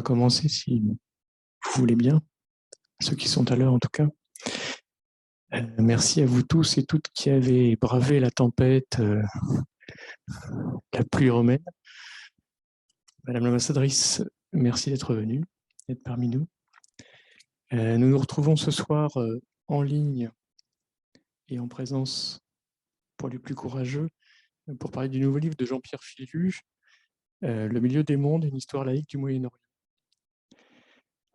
commencer si vous voulez bien, ceux qui sont à l'heure en tout cas. Merci à vous tous et toutes qui avez bravé la tempête, la pluie romaine. Madame l'ambassadrice, merci d'être venue, d'être parmi nous. Nous nous retrouvons ce soir en ligne et en présence, pour les plus courageux, pour parler du nouveau livre de Jean-Pierre Philu, Le milieu des mondes, une histoire laïque du Moyen-Orient,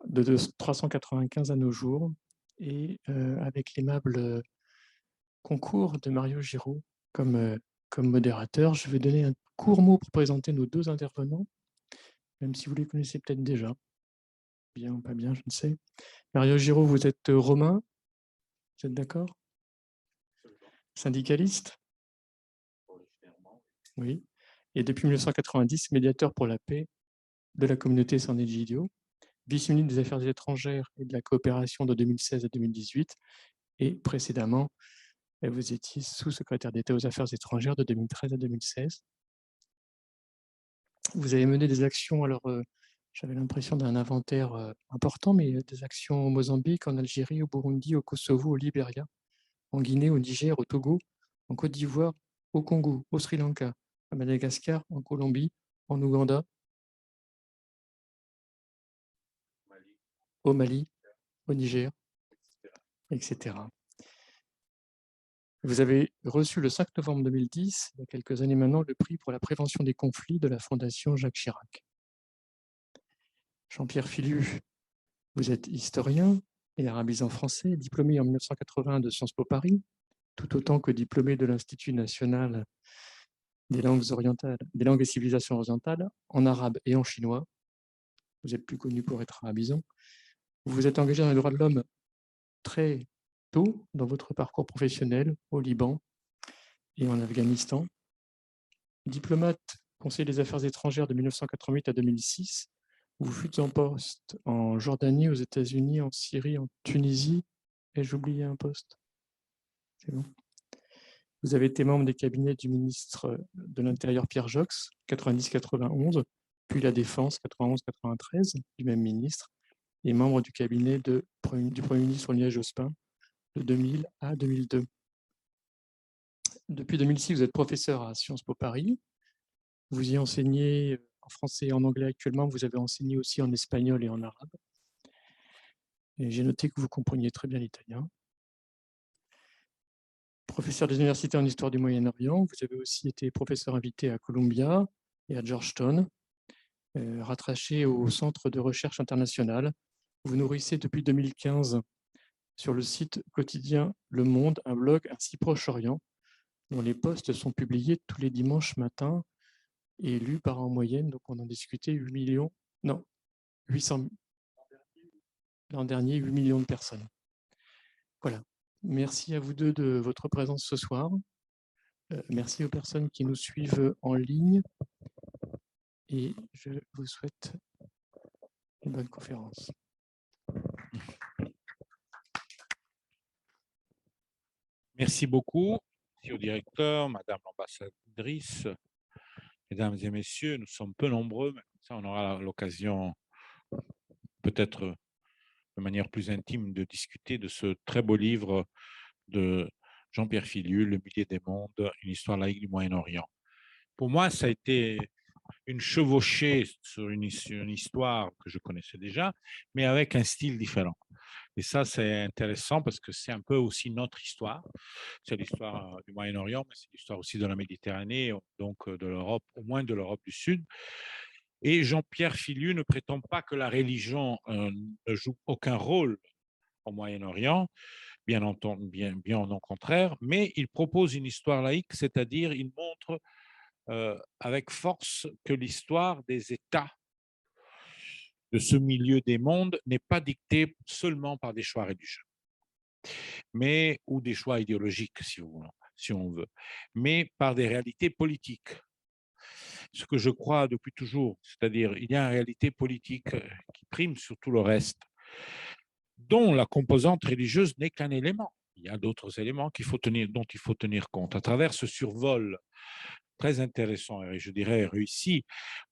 de 395 à nos jours, et avec l'aimable concours de Mario Giraud comme modérateur. Je vais donner un court mot pour présenter nos deux intervenants, même si vous les connaissez peut-être déjà. Bien ou pas bien, je ne sais. Mario Giraud, vous êtes romain, vous êtes d'accord? Syndicaliste? Oui. Et depuis 1990, médiateur pour la paix de la communauté San Egidio, vice-ministre des Affaires étrangères et de la coopération de 2016 à 2018, et précédemment, vous étiez sous-secrétaire d'État aux Affaires étrangères de 2013 à 2016. Vous avez mené des actions, alors j'avais l'impression d'un inventaire important, mais des actions au Mozambique, en Algérie, au Burundi, au Kosovo, au Libéria, en Guinée, au Niger, au Togo, en Côte d'Ivoire, au Congo, au Sri Lanka, à Madagascar, en Colombie, en Ouganda, au Mali, au Niger, etc. Vous avez reçu le 5 novembre 2010, il y a quelques années maintenant, le prix pour la prévention des conflits de la Fondation Jacques Chirac. Jean-Pierre Philu, vous êtes historien et arabisant français, diplômé en 1981 de Sciences Po Paris, tout autant que diplômé de l'Institut national des langues orientales, des langues et civilisations orientales, en arabe et en chinois. Vous êtes plus connu pour être arabisant. Vous vous êtes engagé dans les droits de l'homme très tôt dans votre parcours professionnel au Liban et en Afghanistan. Diplomate, conseiller des affaires étrangères de 1988 à 2006, vous fûtes en poste en Jordanie, aux États-Unis, en Syrie, en Tunisie. Ai-je oublié un poste? C'est bon. Vous avez été membre des cabinets du ministre de l'Intérieur Pierre Joxe, 90-91, puis la Défense, 91-93, du même ministre, et membre du cabinet du Premier ministre Olivier Jospin, de 2000 à 2002. Depuis 2006, vous êtes professeur à Sciences Po Paris. Vous y enseignez en français et en anglais actuellement. Vous avez enseigné aussi en espagnol et en arabe. Et j'ai noté que vous compreniez très bien l'italien. Professeur des universités en histoire du Moyen-Orient, vous avez aussi été professeur invité à Columbia et à Georgetown, rattaché au Centre de recherche international. Vous nourrissez depuis 2015 sur le site quotidien Le Monde un blog ainsi Proche-Orient, dont les posts sont publiés tous les dimanches matins et lus par en moyenne, donc on en discutait 8 millions, non, 800, l'an dernier, 8 millions de personnes. Voilà. Merci à vous deux de votre présence ce soir. Merci aux personnes qui nous suivent en ligne et je vous souhaite une bonne conférence. Merci beaucoup, monsieur le directeur, madame l'ambassadrice, mesdames et messieurs, nous sommes peu nombreux, mais comme ça on aura l'occasion peut-être de manière plus intime de discuter de ce très beau livre de Jean-Pierre Philu, Le milieu des mondes, une histoire laïque du Moyen-Orient. Pour moi, ça a été une chevauchée sur une histoire que je connaissais déjà, mais avec un style différent. Et ça, c'est intéressant parce que c'est un peu aussi notre histoire. C'est l'histoire du Moyen-Orient, mais c'est l'histoire aussi de la Méditerranée, donc de l'Europe, au moins de l'Europe du Sud. Et Jean-Pierre Philu ne prétend pas que la religion ne joue aucun rôle au Moyen-Orient, bien entendu, bien au contraire, mais il propose une histoire laïque, c'est-à-dire il montre avec force que l'histoire des États de ce milieu des mondes n'est pas dictée seulement par des choix religieux, mais ou des choix idéologiques, si on veut, mais par des réalités politiques. Ce que je crois depuis toujours, c'est-à-dire il y a une réalité politique qui prime sur tout le reste, dont la composante religieuse n'est qu'un élément. Il y a d'autres éléments dont il faut tenir compte. À travers ce survol très intéressant et je dirais réussi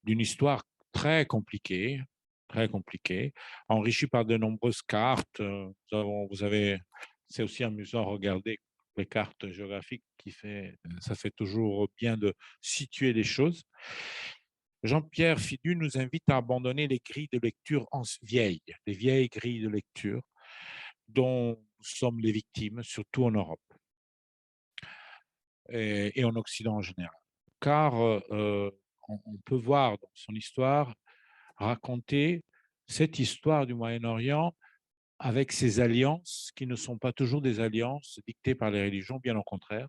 d'une histoire très compliquée, très compliqué, enrichi par de nombreuses cartes. C'est aussi amusant à regarder les cartes géographiques ça fait toujours bien de situer les choses. Jean-Pierre Fidu nous invite à abandonner les grilles de lecture les vieilles grilles de lecture dont nous sommes les victimes, surtout en Europe et en Occident en général. Car on peut voir dans son histoire raconter cette histoire du Moyen-Orient avec ses alliances qui ne sont pas toujours des alliances dictées par les religions, bien au contraire,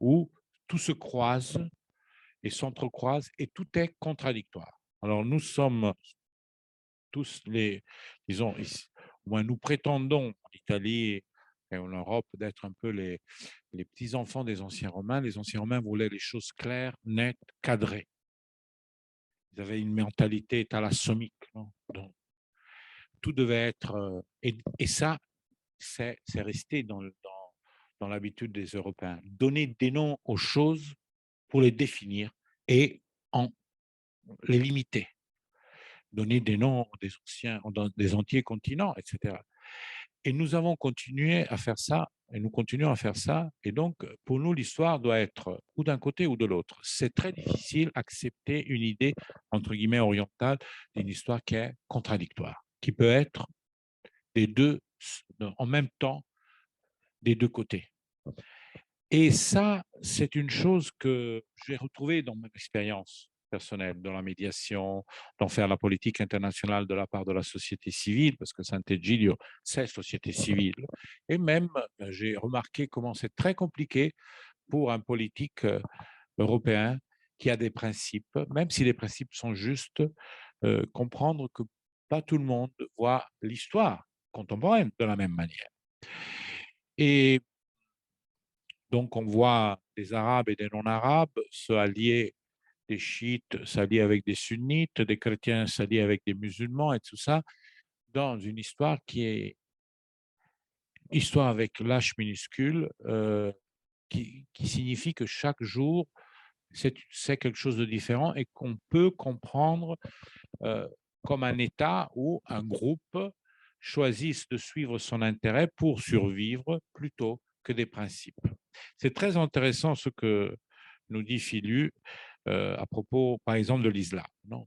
où tout se croise et s'entrecroise et tout est contradictoire. Alors nous sommes tous disons, au moins nous prétendons en Italie et en Europe d'être un peu les petits-enfants des anciens Romains. Les anciens Romains voulaient les choses claires, nettes, cadrées. Ils avaient une mentalité thalassomique. Donc, tout devait être... et ça, c'est resté dans l'habitude des Européens. Donner des noms aux choses pour les définir et en les limiter. Donner des noms des entiers continents, etc. Et nous avons continué à faire ça, et nous continuons à faire ça. Et donc, pour nous, l'histoire doit être ou d'un côté ou de l'autre. C'est très difficile d'accepter une idée, entre guillemets, orientale, d'une histoire qui est contradictoire, qui peut être des deux, en même temps, des deux côtés. Et ça, c'est une chose que j'ai retrouvée dans mon expérience personnelle, dans la médiation, dans faire la politique internationale de la part de la société civile, parce que Sant'Egidio, c'est société civile. Et même, j'ai remarqué comment c'est très compliqué pour un politique européen qui a des principes, même si les principes sont justes, comprendre que pas tout le monde voit l'histoire contemporaine de la même manière. Et donc, on voit des Arabes et des non-Arabes se allier, des chiites s'allier avec des sunnites, des chrétiens s'allier avec des musulmans et tout ça, dans une histoire qui est histoire avec l'H minuscule, qui signifie que chaque jour, c'est quelque chose de différent et qu'on peut comprendre comme un État ou un groupe choisissent de suivre son intérêt pour survivre plutôt que des principes. C'est très intéressant ce que nous dit Philu à propos, par exemple, de l'islam.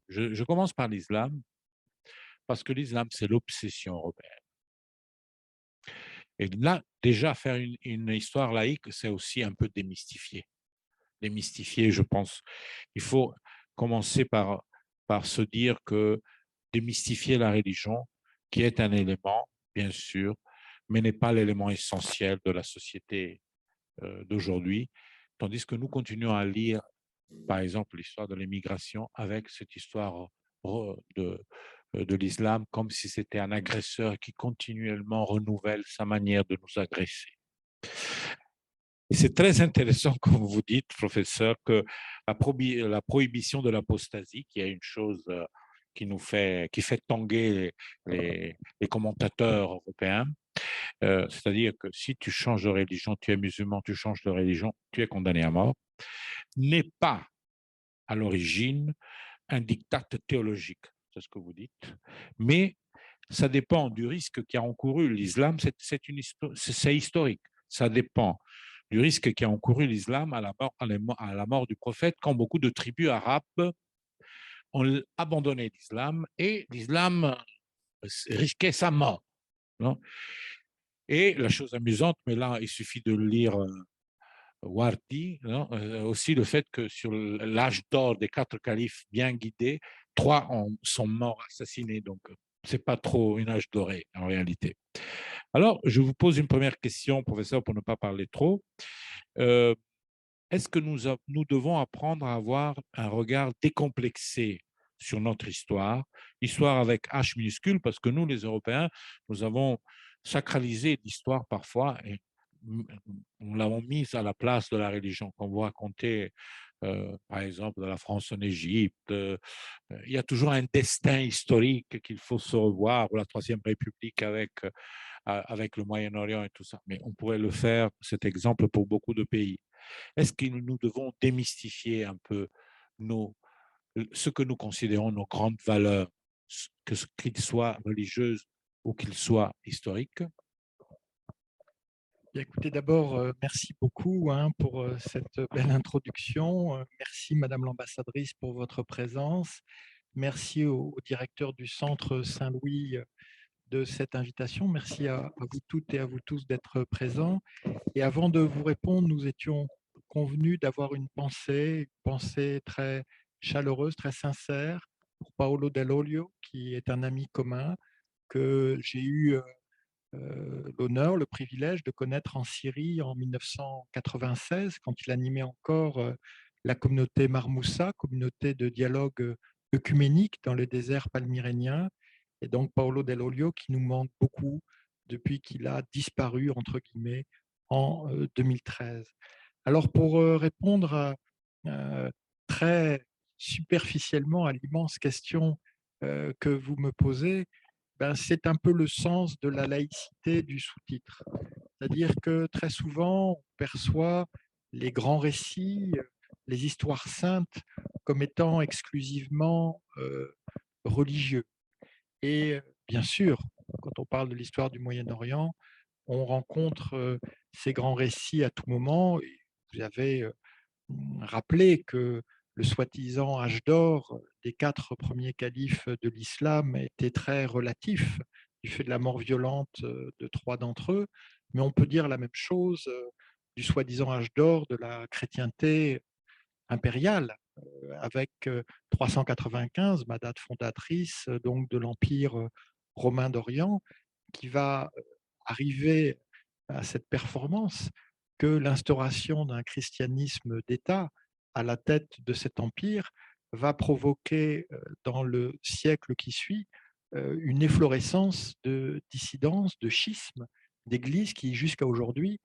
Je commence par l'islam parce que l'islam, c'est l'obsession européenne. Et là, déjà, faire une histoire laïque, c'est aussi un peu démystifier. Démystifier, je pense. Il faut commencer par se dire que démystifier la religion, qui est un élément, bien sûr, mais n'est pas l'élément essentiel de la société d'aujourd'hui, tandis que nous continuons à lire, par exemple, l'histoire de l'immigration avec cette histoire de l'islam comme si c'était un agresseur qui continuellement renouvelle sa manière de nous agresser. Et c'est très intéressant, comme vous dites, professeur, que la prohibition de l'apostasie, qui est une chose qui fait tanguer les commentateurs européens, c'est-à-dire que si tu changes de religion, tu es musulman, tu changes de religion, tu es condamné à mort, n'est pas à l'origine un diktat théologique, c'est ce que vous dites, mais ça dépend du risque qui a encouru l'islam, c'est historique, ça dépend du risque qui a encouru l'islam à la mort du prophète, quand beaucoup de tribus arabes ont abandonné l'islam et l'islam risquait sa mort. Non. Et la chose amusante, mais là, il suffit de lire Wardi, aussi le fait que sur l'âge d'or des 4 califes bien guidés, 3 sont morts assassinés. Donc, ce n'est pas trop une âge doré en réalité. Alors, je vous pose une première question, professeur, pour ne pas parler trop. Est-ce que nous devons apprendre à avoir un regard décomplexé sur notre histoire avec H minuscule, parce que nous, les Européens, nous avons sacralisé l'histoire parfois et nous l'avons mise à la place de la religion. Quand vous racontez, par exemple, de la France en Égypte, il y a toujours un destin historique qu'il faut se revoir, ou la Troisième République avec le Moyen-Orient et tout ça. Mais on pourrait le faire, cet exemple, pour beaucoup de pays. Est-ce que nous devons démystifier un peu ce que nous considérons nos grandes valeurs qu'il soit religieux ou qu'il soit historique? Bien, écoutez, d'abord, merci beaucoup pour cette belle introduction. Merci, Madame l'ambassadrice, pour votre présence. Merci au directeur du Centre Saint-Louis de cette invitation. Merci à vous toutes et à vous tous d'être présents. Et avant de vous répondre, nous étions convenus d'avoir une pensée très chaleureuse, très sincère pour Paolo Dall'Olio, qui est un ami commun que j'ai eu l'honneur, le privilège de connaître en Syrie en 1996, quand il animait encore la communauté Marmoussa, communauté de dialogue œcuménique dans le désert palmyrénien. Et donc Paolo Dell'Olio qui nous manque beaucoup depuis qu'il a disparu, entre guillemets, en 2013. Alors pour répondre euh, très superficiellement à l'immense question que vous me posez, ben, c'est un peu le sens de la laïcité du sous-titre. C'est-à-dire que très souvent, on perçoit les grands récits, les histoires saintes comme étant exclusivement religieux. Et bien sûr, quand on parle de l'histoire du Moyen-Orient, on rencontre ces grands récits à tout moment. Et vous avez rappelé que le soi-disant âge d'or des 4 premiers califes de l'islam était très relatif du fait de la mort violente de 3 d'entre eux, mais on peut dire la même chose du soi-disant âge d'or de la chrétienté impériale, avec 395, ma date fondatrice donc de l'Empire romain d'Orient, qui va arriver à cette performance que l'instauration d'un christianisme d'État à la tête de cet empire va provoquer dans le siècle qui suit une efflorescence de dissidence, de schismes, d'églises qui jusqu'à aujourd'hui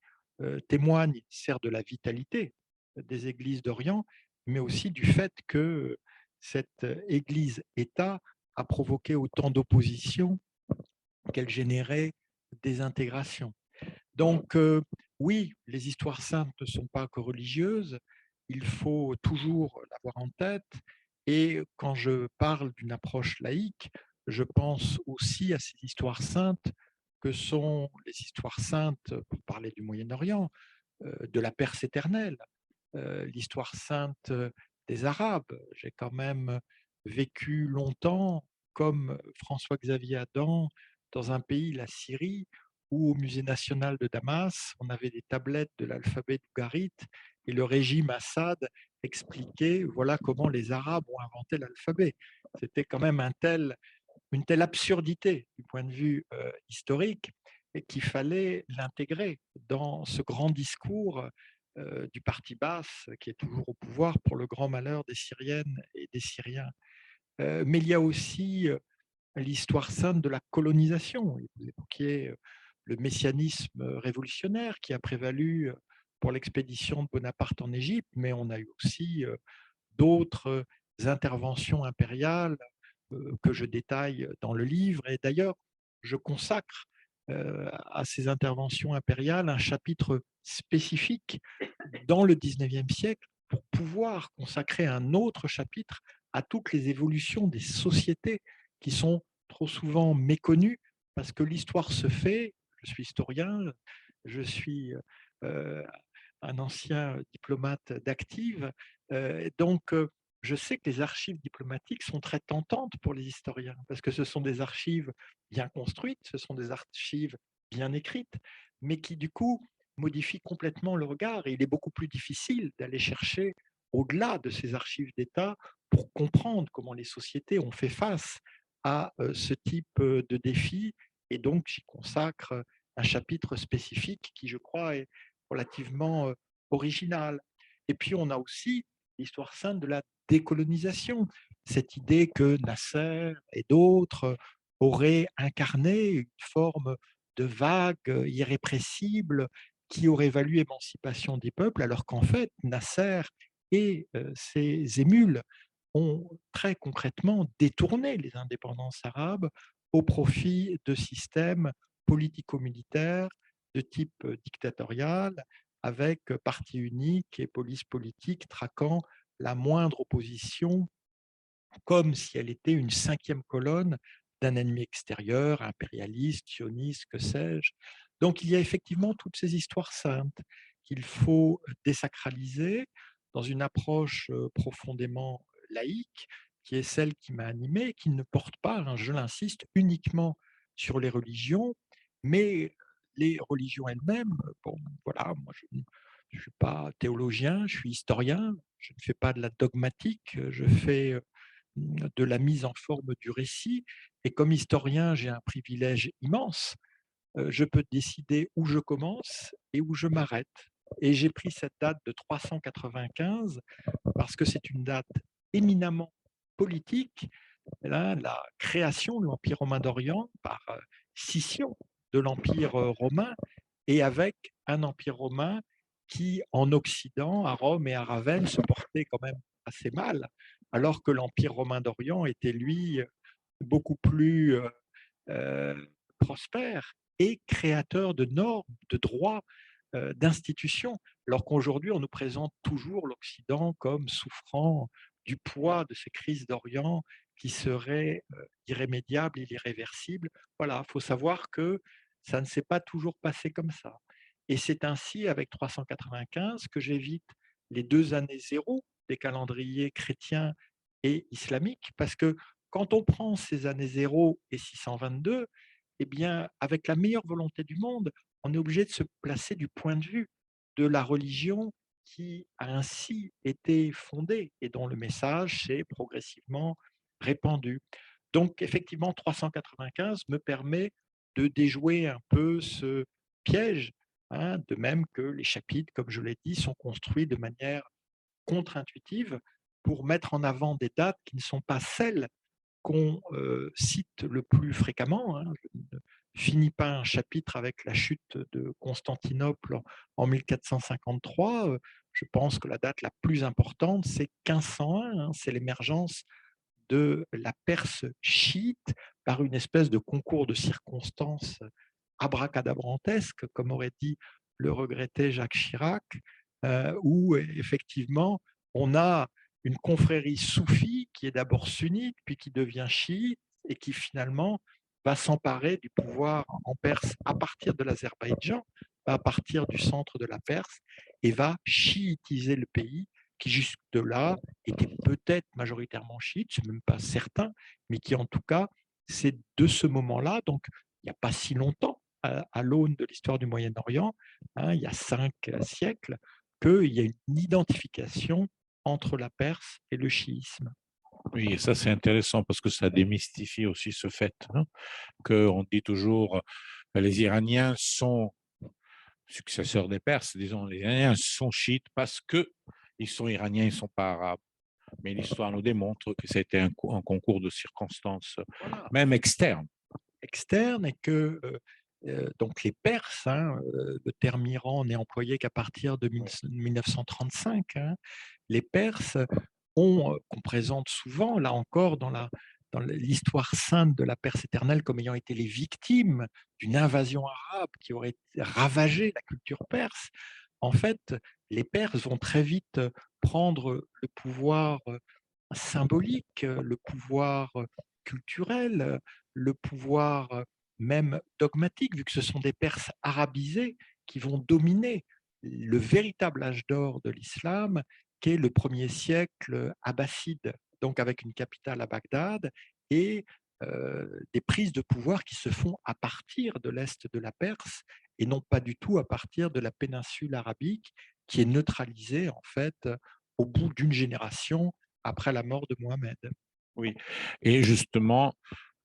témoignent certes de la vitalité des églises d'Orient, mais aussi du fait que cette église-État a provoqué autant d'opposition qu'elle générait des intégrations. Donc, oui, les histoires saintes ne sont pas que religieuses, il faut toujours l'avoir en tête. Et quand je parle d'une approche laïque, je pense aussi à ces histoires saintes que sont les histoires saintes, pour parler du Moyen-Orient, de la Perse éternelle, l'histoire sainte des Arabes. J'ai quand même vécu longtemps comme François-Xavier Adam dans un pays, la Syrie, où au musée national de Damas, on avait des tablettes de l'alphabet d'Ougarit et le régime Assad expliquait voilà comment les Arabes ont inventé l'alphabet. C'était quand même une telle absurdité du point de vue historique et qu'il fallait l'intégrer dans ce grand discours du parti basse qui est toujours au pouvoir pour le grand malheur des Syriennes et des Syriens. Mais il y a aussi l'histoire sainte de la colonisation. Vous évoquiez le messianisme révolutionnaire qui a prévalu pour l'expédition de Bonaparte en Égypte, mais on a eu aussi d'autres interventions impériales que je détaille dans le livre. Et d'ailleurs, je consacre à ces interventions impériales un chapitre spécifique dans le 19e siècle pour pouvoir consacrer un autre chapitre à toutes les évolutions des sociétés qui sont trop souvent méconnues parce que l'histoire se fait, je suis historien, je suis euh, un ancien diplomate d'active, donc je sais que les archives diplomatiques sont très tentantes pour les historiens parce que ce sont des archives bien construites, ce sont des archives bien écrites, mais qui du coup modifient complètement le regard et il est beaucoup plus difficile d'aller chercher au-delà de ces archives d'État pour comprendre comment les sociétés ont fait face à ce type de défi et donc j'y consacre un chapitre spécifique qui je crois est relativement original. Et puis on a aussi l'histoire sainte de la décolonisation, cette idée que Nasser et d'autres auraient incarné une forme de vague irrépressible qui aurait valu émancipation des peuples, alors qu'en fait, Nasser et ses émules ont très concrètement détourné les indépendances arabes au profit de systèmes politico-militaires de type dictatorial, avec parti unique et police politique traquant la moindre opposition comme si elle était une cinquième colonne d'un ennemi extérieur, impérialiste, sioniste, que sais-je. Donc il y a effectivement toutes ces histoires saintes qu'il faut désacraliser dans une approche profondément laïque, qui est celle qui m'a animé, qui ne porte pas, hein, je l'insiste, uniquement sur les religions, mais les religions elles-mêmes. Bon, voilà, moi je ne suis pas théologien, je suis historien, je ne fais pas de la dogmatique, je fais de la mise en forme du récit. Et comme historien, j'ai un privilège immense. Je peux décider où je commence et où je m'arrête. Et j'ai pris cette date de 395 parce que c'est une date éminemment politique, là, la création de l'Empire romain d'Orient par scission de l'Empire romain et avec un Empire romain qui, en Occident, à Rome et à Ravenne, se portait quand même assez mal, alors que l'Empire romain d'Orient était, lui, beaucoup plus prospère et créateur de normes, de droits, d'institutions, alors qu'aujourd'hui, on nous présente toujours l'Occident comme souffrant du poids de ces crises d'Orient qui seraient irrémédiables et irréversibles. Voilà, il faut savoir que ça ne s'est pas toujours passé comme ça. Et c'est ainsi, avec 395, que j'évite les 2 années zéro des calendriers chrétiens et islamiques, parce que quand on prend ces années zéro et 622, eh bien, avec la meilleure volonté du monde, on est obligé de se placer du point de vue de la religion qui a ainsi été fondée et dont le message s'est progressivement répandu. Donc, effectivement, 395 me permet de déjouer un peu ce piège, hein, de même que les chapitres, comme je l'ai dit, sont construits de manière contre-intuitive pour mettre en avant des dates qui ne sont pas celles qu'on cite le plus fréquemment, hein. Je ne finis pas un chapitre avec la chute de Constantinople en 1453. Je pense que la date la plus importante, c'est 1501, hein, c'est l'émergence de la Perse chiite par une espèce de concours de circonstances abracadabrantesque, comme aurait dit le regretté Jacques Chirac, où effectivement on a une confrérie soufie qui est d'abord sunnite, puis qui devient chiite, et qui finalement va s'emparer du pouvoir en Perse à partir de l'Azerbaïdjan, à partir du centre de la Perse, et va chiitiser le pays qui jusque-là était peut-être majoritairement chiite, c'est même pas certain, mais qui en tout cas, c'est de ce moment-là, donc il n'y a pas si longtemps, à l'aune de l'histoire du Moyen-Orient, hein, il y a 5 siècles, qu'il y a une identification entre la Perse et le chiisme. Oui, et ça c'est intéressant parce que ça démystifie aussi ce fait, hein, qu'on dit toujours les Iraniens sont successeurs des Perses, disons, les Iraniens sont chiites parce que ils sont iraniens, ils ne sont pas arabes. Mais l'histoire nous démontre que ça a été un concours de circonstances, Voilà. même externes. Externe, et que donc les Perses, hein, le terme Iran n'est employé qu'à partir de 1935, hein, les Perses qu'on présente souvent, là encore, dans l'histoire sainte de la Perse éternelle, comme ayant été les victimes d'une invasion arabe qui aurait ravagé la culture perse. En fait, les Perses vont très vite prendre le pouvoir symbolique, le pouvoir culturel, le pouvoir même dogmatique, vu que ce sont des Perses arabisés qui vont dominer le véritable âge d'or de l'islam, qui est le 1er siècle abbasside, donc avec une capitale à Bagdad et des prises de pouvoir qui se font à partir de l'est de la Perse et non pas du tout à partir de la péninsule arabique qui est neutralisée en fait au bout d'une génération après la mort de Mohamed. Oui, et justement,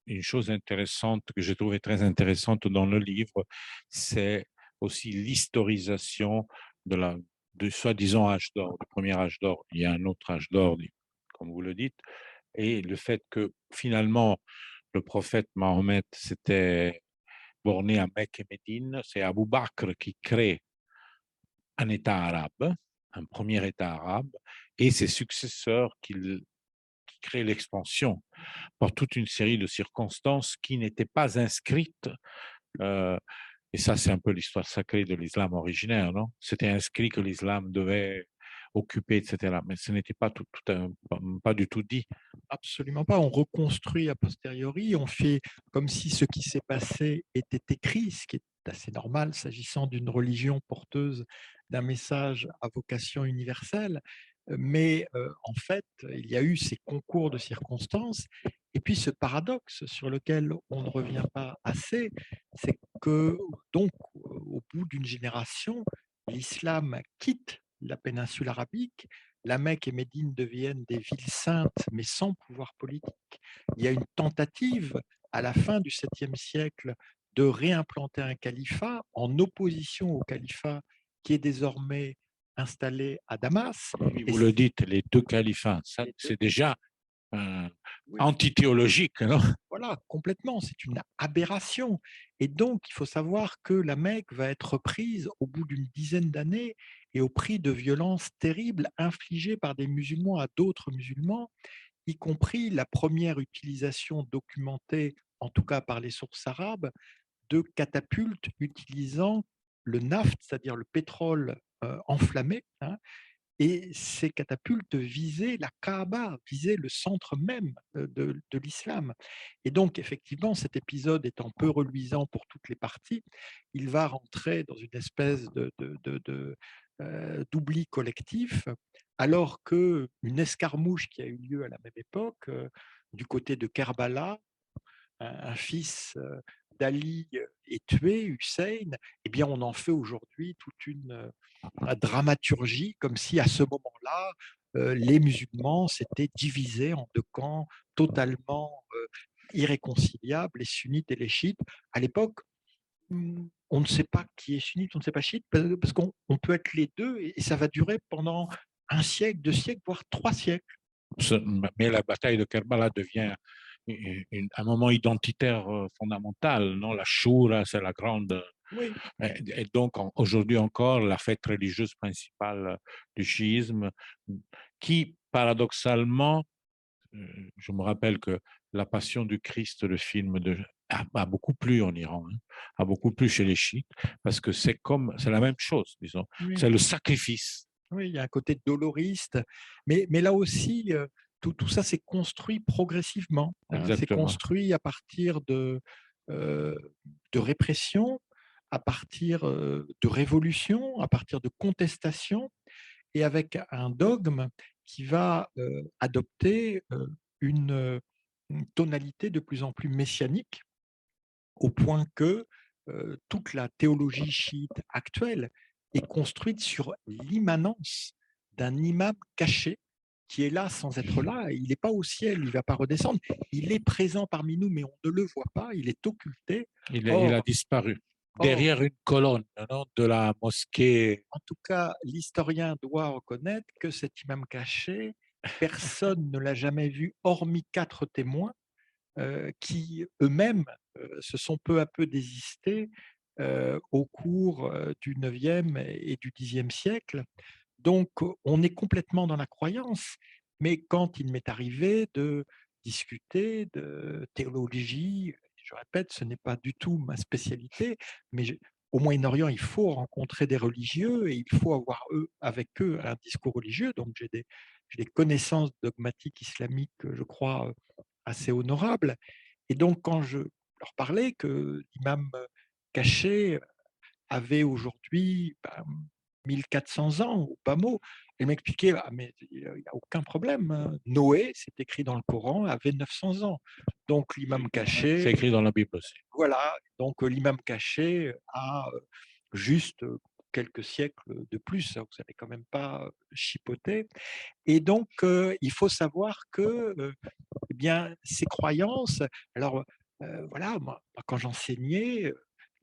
une chose intéressante que j'ai trouvée très intéressante dans le livre, c'est aussi l'historisation de soi-disant âge d'or, du premier âge d'or. Il y a un autre âge d'or, comme vous le dites, et le fait que finalement, le prophète Mahomet s'était borné à Mecque et Médine, c'est Abou Bakr qui crée un État arabe, un premier État arabe, et ses successeurs qui créent l'expansion par toute une série de circonstances qui n'étaient pas inscrites. euh, et ça, c'est un peu l'histoire sacrée de l'islam originaire, non? C'était inscrit que l'islam devait occupé, etc. Mais ce n'était pas pas du tout dit. Absolument pas. On reconstruit a posteriori, on fait comme si ce qui s'est passé était écrit, ce qui est assez normal s'agissant d'une religion porteuse d'un message à vocation universelle. Mais en fait, il y a eu ces concours de circonstances et puis ce paradoxe sur lequel on ne revient pas assez, c'est que donc au bout d'une génération, l'islam quitte la péninsule arabique. La Mecque et Médine deviennent des villes saintes, mais sans pouvoir politique. Il y a une tentative à la fin du 7e siècle de réimplanter un califat en opposition au califat qui est désormais installé à Damas. Oui, Et vous le dites, les deux califats, ça, les deux, c'est déjà oui, antithéologique, non? voilà, complètement, c'est une aberration. Et donc, il faut savoir que la Mecque va être reprise au bout d'une dizaine d'années et au prix de violences terribles infligées par des musulmans à d'autres musulmans, y compris la première utilisation documentée, en tout cas par les sources arabes, de catapultes utilisant le naft, c'est-à-dire le pétrole enflammé, hein, et ces catapultes visaient la Kaaba, visaient le centre même de l'islam. Et donc, effectivement, cet épisode étant peu reluisant pour toutes les parties, il va rentrer dans une espèce d'oubli collectif, alors qu'une escarmouche qui a eu lieu à la même époque, du côté de Kerbala, un fils d'Ali est tué, Hussein, eh bien, on en fait aujourd'hui toute une dramaturgie, comme si à ce moment-là, les musulmans s'étaient divisés en deux camps totalement irréconciliables, les sunnites et les chiites. À l'époque, on ne sait pas qui est sunnite, on ne sait pas chiite, parce qu'on peut être les deux et ça va durer pendant un siècle, 2 siècles, voire 3 siècles. Mais la bataille de Kerbala devient un moment identitaire fondamental, non? La Choura, c'est la grande. Oui, Et donc, aujourd'hui encore, la fête religieuse principale du chiisme, qui, paradoxalement, je me rappelle que La Passion du Christ, le film a beaucoup plu en Iran, hein, a beaucoup plu chez les chiites, parce que c'est la même chose, disons. oui. C'est le sacrifice. Oui, il y a un côté doloriste, mais là aussi, tout ça s'est construit progressivement, hein. C'est Exactement. construit à partir euh, de répression, à partir de révolution, à partir de contestation, et avec un dogme qui va adopter une tonalité de plus en plus messianique, au point que toute la théologie chiite actuelle est construite sur l'immanence d'un imam caché qui est là sans être là. Il n'est pas au ciel, il ne va pas redescendre. Il est présent parmi nous, mais on ne le voit pas, il est occulté. Il a Or, disparu or, derrière une colonne, non, de la mosquée. en tout cas, l'historien doit reconnaître que cet imam caché, personne ne l'a jamais vu, hormis 4 témoins qui eux-mêmes se sont peu à peu désistés au cours du 9e et du 10e siècle. Donc, on est complètement dans la croyance, mais quand il m'est arrivé de discuter de théologie, je répète, ce n'est pas du tout ma spécialité, mais au Moyen-Orient, il faut rencontrer des religieux et il faut avoir avec eux un discours religieux. Donc, j'ai des connaissances dogmatiques islamiques, je crois, assez honorables. Et donc, quand je leur parlais que l'imam caché avait aujourd'hui 1400 ans, au bas mot, elle m'expliquait, ah, mais il n'y a aucun problème, hein. Noé, c'est écrit dans le Coran, avait 900 ans. Donc, l'imam C'est caché, écrit dans la Bible aussi. voilà, donc l'imam caché a juste quelques siècles de plus, hein, vous n'allez quand même pas chipoter. Et donc, il faut savoir que eh bien, ces croyances, alors voilà, moi, quand j'enseignais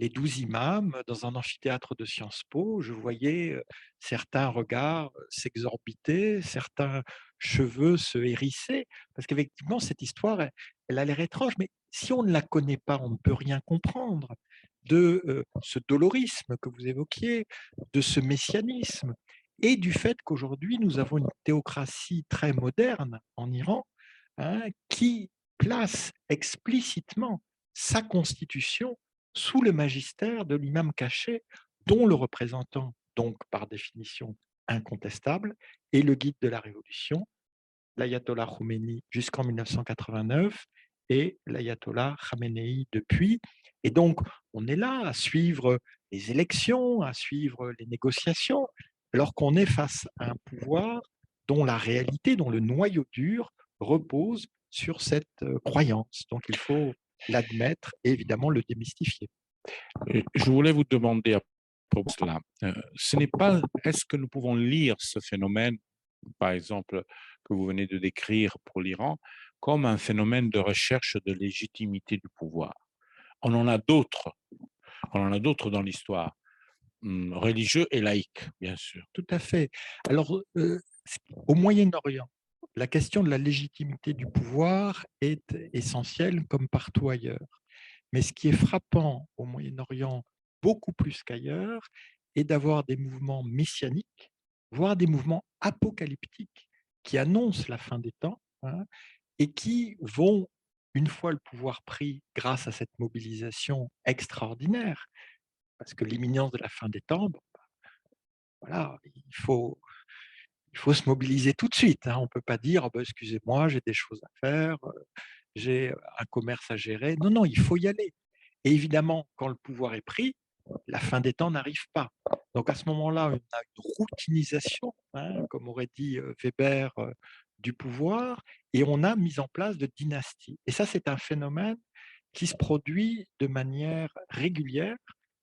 les 12 imams dans un amphithéâtre de Sciences Po, je voyais certains regards s'exorbiter, certains cheveux se hérisser, parce qu'effectivement, cette histoire, elle a l'air étrange, mais si on ne la connaît pas, on ne peut rien comprendre de ce dolorisme que vous évoquiez, de ce messianisme, et du fait qu'aujourd'hui, nous avons une théocratie très moderne en Iran, hein, qui place explicitement sa constitution sous le magistère de l'imam caché, dont le représentant, donc par définition incontestable, et le guide de la révolution, l'ayatollah Khomeini jusqu'en 1989 et l'ayatollah Khamenei depuis. Et donc, on est là à suivre les élections, à suivre les négociations, alors qu'on est face à un pouvoir dont la réalité, dont le noyau dur repose sur cette croyance. Donc, il faut l'admettre et évidemment le démystifier. Et je voulais vous demander à propos de cela, ce n'est pas, est-ce que nous pouvons lire ce phénomène, par exemple, que vous venez de décrire pour l'Iran, comme un phénomène de recherche de légitimité du pouvoir? On en a d'autres, on en a d'autres dans l'histoire, religieux et laïques, bien sûr. Tout à fait. Alors, au Moyen-Orient, la question de la légitimité du pouvoir est essentielle comme partout ailleurs. Mais ce qui est frappant au Moyen-Orient, beaucoup plus qu'ailleurs, est d'avoir des mouvements messianiques, voire des mouvements apocalyptiques qui annoncent la fin des temps, hein, et qui vont, une fois le pouvoir pris grâce à cette mobilisation extraordinaire, parce que l'imminence de la fin des temps, bon, voilà, il faut se mobiliser tout de suite, hein. On ne peut pas dire: «Ah bah, excusez-moi, j'ai des choses à faire, j'ai un commerce à gérer». Non, non, il faut y aller. Et évidemment, quand le pouvoir est pris, la fin des temps n'arrive pas. Donc à ce moment-là, on a une routinisation, hein, comme aurait dit Weber, du pouvoir, et on a mis en place de dynasties. Et ça, c'est un phénomène qui se produit de manière régulière.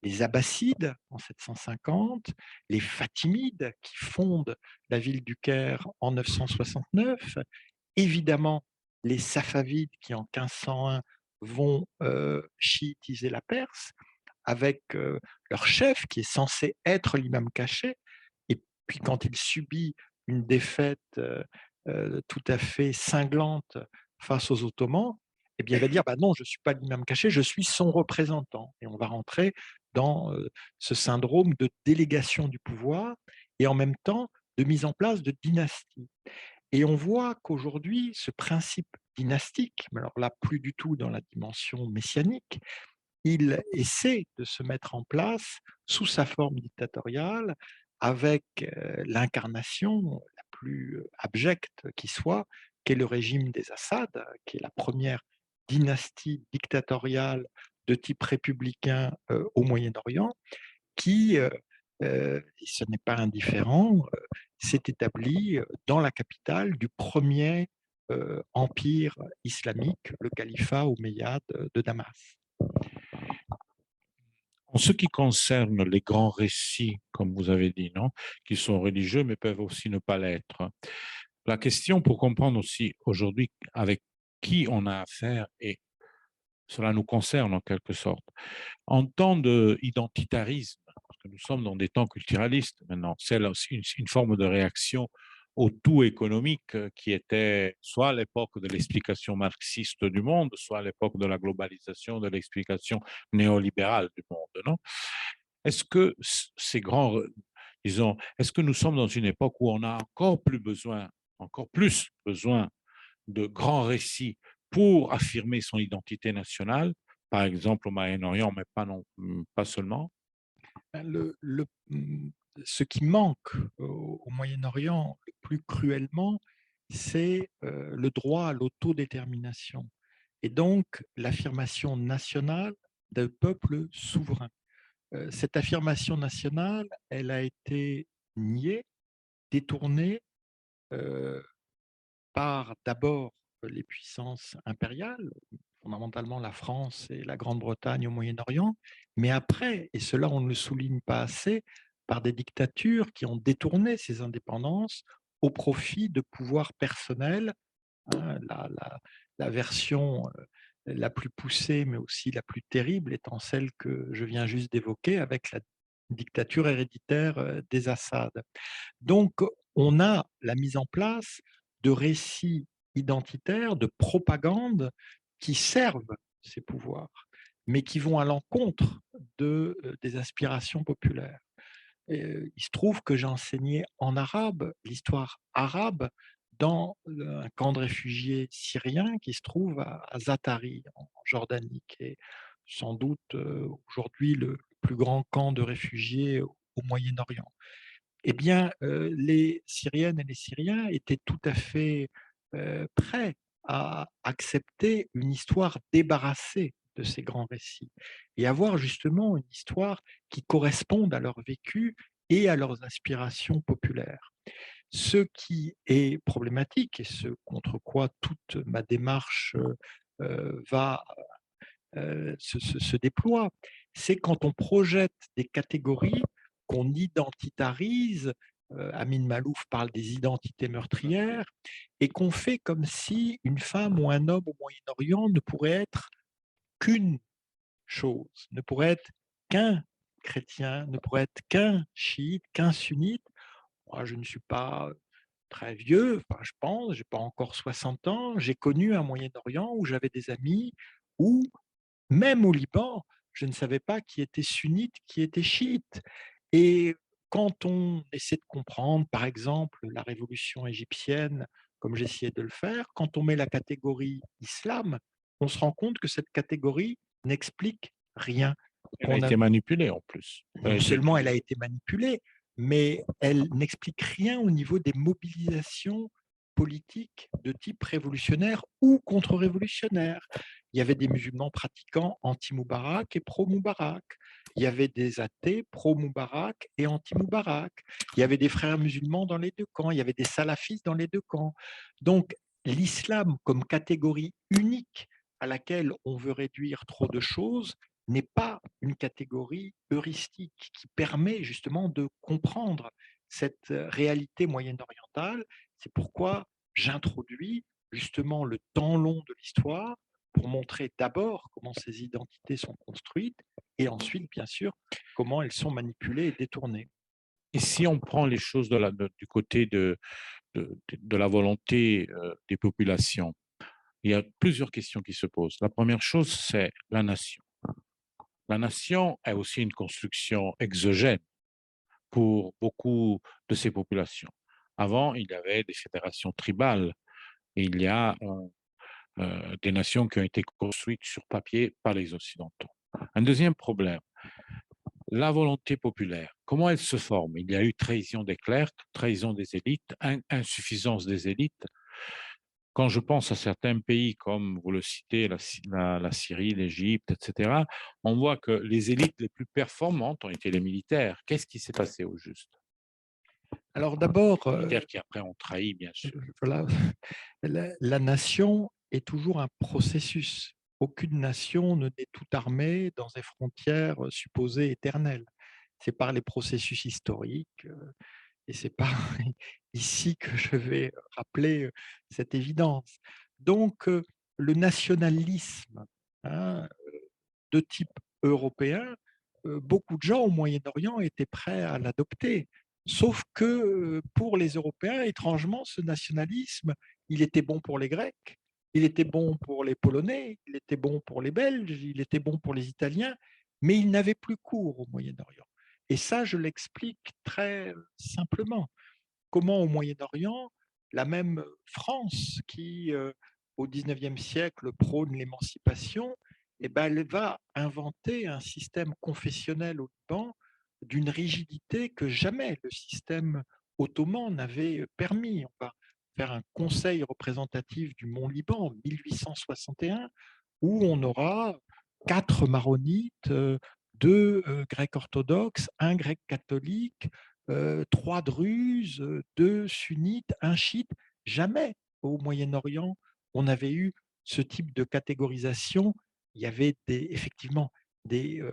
Les Abbassides en 750, les Fatimides qui fondent la ville du Caire en 969, évidemment les Safavides qui en 1501 vont chiitiser la Perse avec leur chef qui est censé être l'imam caché. Et puis quand il subit une défaite tout à fait cinglante face aux Ottomans, eh bien, il va dire bah non, je ne suis pas l'imam caché, je suis son représentant. Et on va rentrer dans ce syndrome de délégation du pouvoir et en même temps de mise en place de dynasties. Et on voit qu'aujourd'hui, ce principe dynastique, mais alors là, plus du tout dans la dimension messianique, il essaie de se mettre en place sous sa forme dictatoriale avec l'incarnation la plus abjecte qui soit, qu'est le régime des Assad, qui est la première dynastie dictatoriale de type républicain au Moyen-Orient, qui, et ce n'est pas indifférent, s'est établi dans la capitale du premier empire islamique, le califat omeyyade de Damas. En ce qui concerne les grands récits, comme vous avez dit, non, qui sont religieux mais peuvent aussi ne pas l'être, la question pour comprendre aussi aujourd'hui avec qui on a affaire, et cela nous concerne en quelque sorte, en temps d'identitarisme, parce que nous sommes dans des temps culturalistes maintenant, c'est aussi une forme de réaction au tout économique qui était soit à l'époque de l'explication marxiste du monde, soit à l'époque de la globalisation, de l'explication néolibérale du monde, non? Est-ce que ces grands, disons, est-ce que nous sommes dans une époque où on a encore plus besoin de grands récits pour affirmer son identité nationale, par exemple au Moyen-Orient, mais pas seulement? Le ce qui manque au Moyen-Orient le plus cruellement, c'est le droit à l'autodétermination et donc l'affirmation nationale d'un peuple souverain. Cette affirmation nationale, elle a été niée, détournée, heu, par d'abord les puissances impériales, fondamentalement la France et la Grande-Bretagne au Moyen-Orient, mais après, et cela on ne le souligne pas assez, par des dictatures qui ont détourné ces indépendances au profit de pouvoirs personnels, hein, la version la plus poussée, mais aussi la plus terrible étant celle que je viens juste d'évoquer avec la dictature héréditaire des Assad. Donc, on a la mise en place de récits identitaires, de propagande qui servent ces pouvoirs, mais qui vont à l'encontre des aspirations populaires. Et, il se trouve que j'ai enseigné en arabe, l'histoire arabe, dans un camp de réfugiés syriens qui se trouve à Zaatari, en Jordanie, qui est sans doute aujourd'hui le plus grand camp de réfugiés au Moyen-Orient. eh bien, les Syriennes et les Syriens étaient tout à fait prêts à accepter une histoire débarrassée de ces grands récits et avoir justement une histoire qui corresponde à leur vécu et à leurs aspirations populaires. Ce qui est problématique et ce contre quoi toute ma démarche va se déploie, c'est quand on projette des catégories, qu'on identitarise, Amin Malouf parle des identités meurtrières, et qu'on fait comme si une femme ou un homme au Moyen-Orient ne pourrait être qu'une chose, ne pourrait être qu'un chrétien, ne pourrait être qu'un chiite, qu'un sunnite. Moi, je ne suis pas très vieux, enfin, je pense, j'ai pas encore 60 ans, j'ai connu un Moyen-Orient où j'avais des amis où même au Liban, je ne savais pas qui était sunnite, qui était chiite. Et quand on essaie de comprendre, par exemple, la révolution égyptienne, comme j'essayais de le faire, quand on met la catégorie islam, on se rend compte que cette catégorie n'explique rien. Elle a Qu'on a, été manipulée en plus. Elle a non été seulement elle a utilisée. été manipulée, mais elle n'explique rien au niveau des mobilisations politiques de type révolutionnaire ou contre-révolutionnaire. Il y avait des musulmans pratiquants anti-Moubarak et pro-Moubarak. Il y avait des athées pro-Moubarak et anti-Moubarak. Il y avait des frères musulmans dans les deux camps. Il y avait des salafistes dans les deux camps. Donc, l'islam comme catégorie unique à laquelle on veut réduire trop de choses n'est pas une catégorie heuristique qui permet justement de comprendre cette réalité moyenne-orientale. C'est pourquoi j'introduis justement le temps long de l'histoire pour montrer d'abord comment ces identités sont construites et ensuite, bien sûr, comment elles sont manipulées et détournées. Et si on prend les choses du côté de la volonté des populations, il y a plusieurs questions qui se posent. La première chose, c'est la nation. La nation est aussi une construction exogène pour beaucoup de ces populations. Avant, il y avait des fédérations tribales et il y a des nations qui ont été construites sur papier par les Occidentaux. Un deuxième problème, la volonté populaire. Comment elle se forme? Il y a eu trahison des clercs, trahison des élites, insuffisance des élites. Quand je pense à certains pays comme, vous le citez, la Syrie, l'Égypte, etc., on voit que les élites les plus performantes ont été les militaires. Qu'est-ce qui s'est passé au juste? Alors d'abord, Les militaires qui après ont trahi, bien sûr. voilà, la nation est toujours un processus. Aucune nation ne naît toute armée dans des frontières supposées éternelles. C'est par les processus historiques et c'est pas ici que je vais rappeler cette évidence. Donc, le nationalisme, hein, de type européen, beaucoup de gens au Moyen-Orient étaient prêts à l'adopter. Sauf que pour les Européens, étrangement, ce nationalisme, il était bon pour les Grecs, il était bon pour les Polonais, il était bon pour les Belges, il était bon pour les Italiens, mais il n'avait plus cours au Moyen-Orient. Et ça, je l'explique très simplement. Comment au Moyen-Orient, la même France qui, au XIXe siècle, prône l'émancipation, eh ben, elle va inventer un système confessionnel au Liban d'une rigidité que jamais le système ottoman n'avait permis. On va faire un conseil représentatif du Mont Liban en 1861 où on aura 4 maronites, 2 grecs orthodoxes, un grec catholique, 3 druzes, 2 sunnites, un chiite. Jamais au Moyen-Orient on avait eu ce type de catégorisation. Il y avait effectivement des,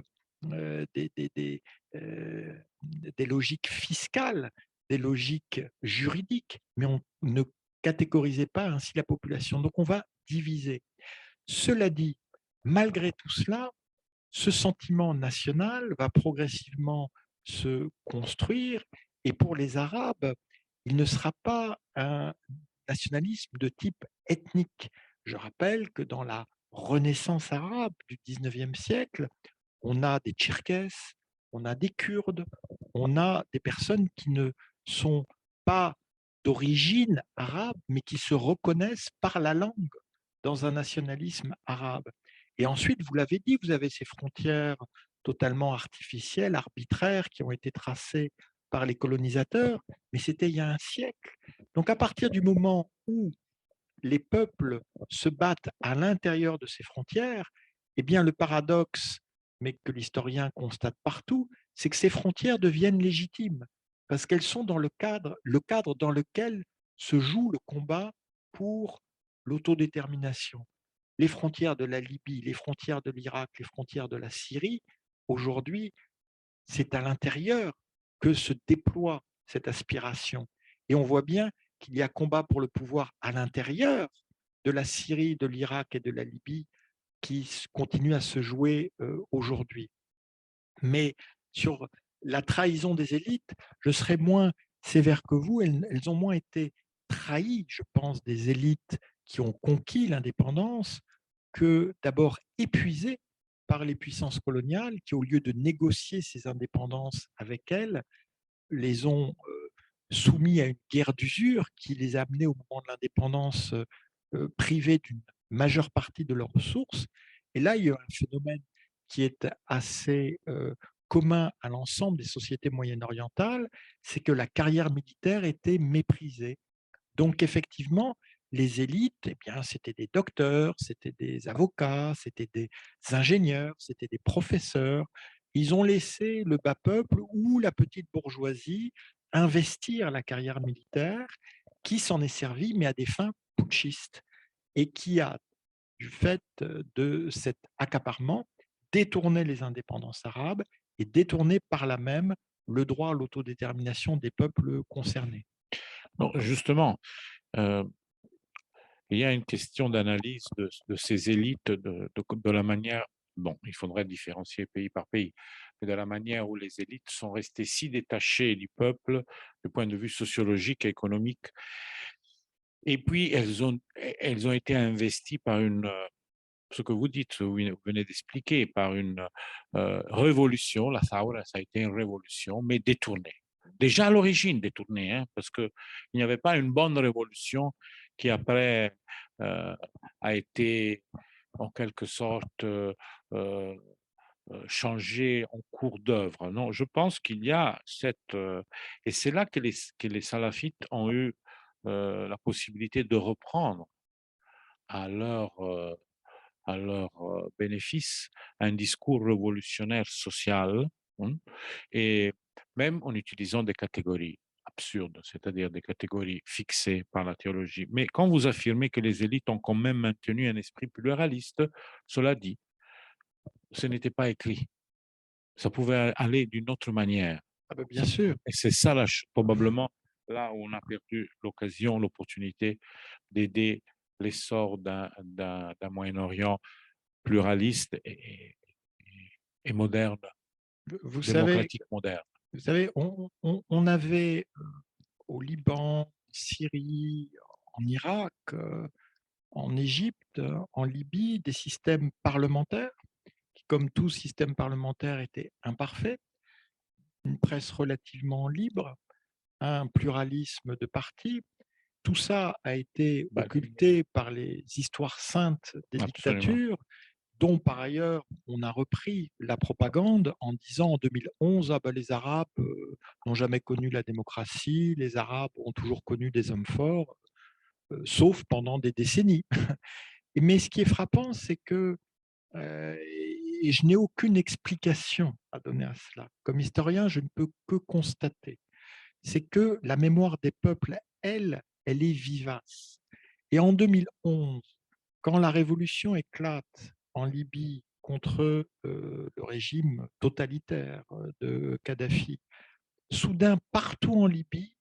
des logiques fiscales, des logiques juridiques, mais on ne catégorisait pas ainsi la population. Donc on va diviser. Cela dit, malgré tout cela, ce sentiment national va progressivement se construire et pour les Arabes, il ne sera pas un nationalisme de type ethnique. Je rappelle que dans la Renaissance arabe du 19e siècle, on a des Tcherkesses, on a des Kurdes, on a des personnes qui ne sont pas d'origine arabe, mais qui se reconnaissent par la langue dans un nationalisme arabe. Et ensuite, vous l'avez dit, vous avez ces frontières totalement artificielles, arbitraires, qui ont été tracées par les colonisateurs, mais c'était il y a un siècle. Donc à partir du moment où les peuples se battent à l'intérieur de ces frontières, eh bien le paradoxe, mais que l'historien constate partout, c'est que ces frontières deviennent légitimes, parce qu'elles sont dans le cadre dans lequel se joue le combat pour l'autodétermination. Les frontières de la Libye, les frontières de l'Irak, les frontières de la Syrie, aujourd'hui, c'est à l'intérieur que se déploie cette aspiration. Et on voit bien qu'il y a combat pour le pouvoir à l'intérieur de la Syrie, de l'Irak et de la Libye qui continue à se jouer aujourd'hui. Mais sur la trahison des élites, je serais moins sévère que vous. Elles ont moins été trahies, je pense, des élites qui ont conquis l'indépendance que d'abord épuisées par les puissances coloniales qui, au lieu de négocier ces indépendances avec elles, les ont soumis à une guerre d'usure qui les a amenés au moment de l'indépendance privés d'une majeure partie de leurs ressources. Et là, il y a un phénomène qui est assez commun à l'ensemble des sociétés moyen-orientales, c'est que la carrière militaire était méprisée. Donc effectivement, les élites, eh bien, c'était des docteurs, c'était des avocats, c'était des ingénieurs, c'était des professeurs. Ils ont laissé le bas peuple ou la petite bourgeoisie investir la carrière militaire qui s'en est servi, mais à des fins putschistes, et qui a, du fait de cet accaparement, détourné les indépendances arabes et détourné par là même le droit à l'autodétermination des peuples concernés. Non, justement, euh, il y a une question d'analyse de ces élites, de la manière, bon, il faudrait différencier pays par pays, mais de la manière où les élites sont restées si détachées du peuple du point de vue sociologique et économique. Et puis, elles ont été investies par ce que vous dites, vous venez d'expliquer, par une révolution. La Thawra, ça a été une révolution, mais détournée. Déjà à l'origine détournée, hein, parce qu'il n'y avait pas une bonne révolution qui après a été en quelque sorte changée en cours d'œuvre. Non, je pense qu'il y a cette... et c'est là que les salafites ont eu la possibilité de reprendre à leur bénéfice un discours révolutionnaire social, hein, et même en utilisant des catégories absurdes, c'est-à-dire des catégories fixées par la théologie. Mais quand vous affirmez que les élites ont quand même maintenu un esprit pluraliste, cela dit, ce n'était pas écrit. Ça pouvait aller d'une autre manière. Ah ben, bien sûr. Et c'est ça, là, probablement, là où on a perdu l'occasion, l'opportunité d'aider l'essor d'un Moyen-Orient pluraliste et moderne, Vous savez, démocratique moderne. vous savez on avait au Liban, en Syrie, en Irak, en Égypte, en Libye, des systèmes parlementaires qui, comme tout système parlementaire, étaient imparfaits, une presse relativement libre, un pluralisme de partis. Tout ça a été Ben, occulté par les histoires saintes des absolument. dictatures, dont par ailleurs on a repris la propagande en disant en 2011 ah ben, les Arabes n'ont jamais connu la démocratie, les Arabes ont toujours connu des hommes forts, sauf pendant des décennies. Mais ce qui est frappant, c'est que, et je n'ai aucune explication à donner à cela, comme historien, je ne peux que constater, c'est que la mémoire des peuples, elle est vivace. Et en 2011, quand la révolution éclate en Libye contre le régime totalitaire de Kadhafi, soudain, partout en Libye,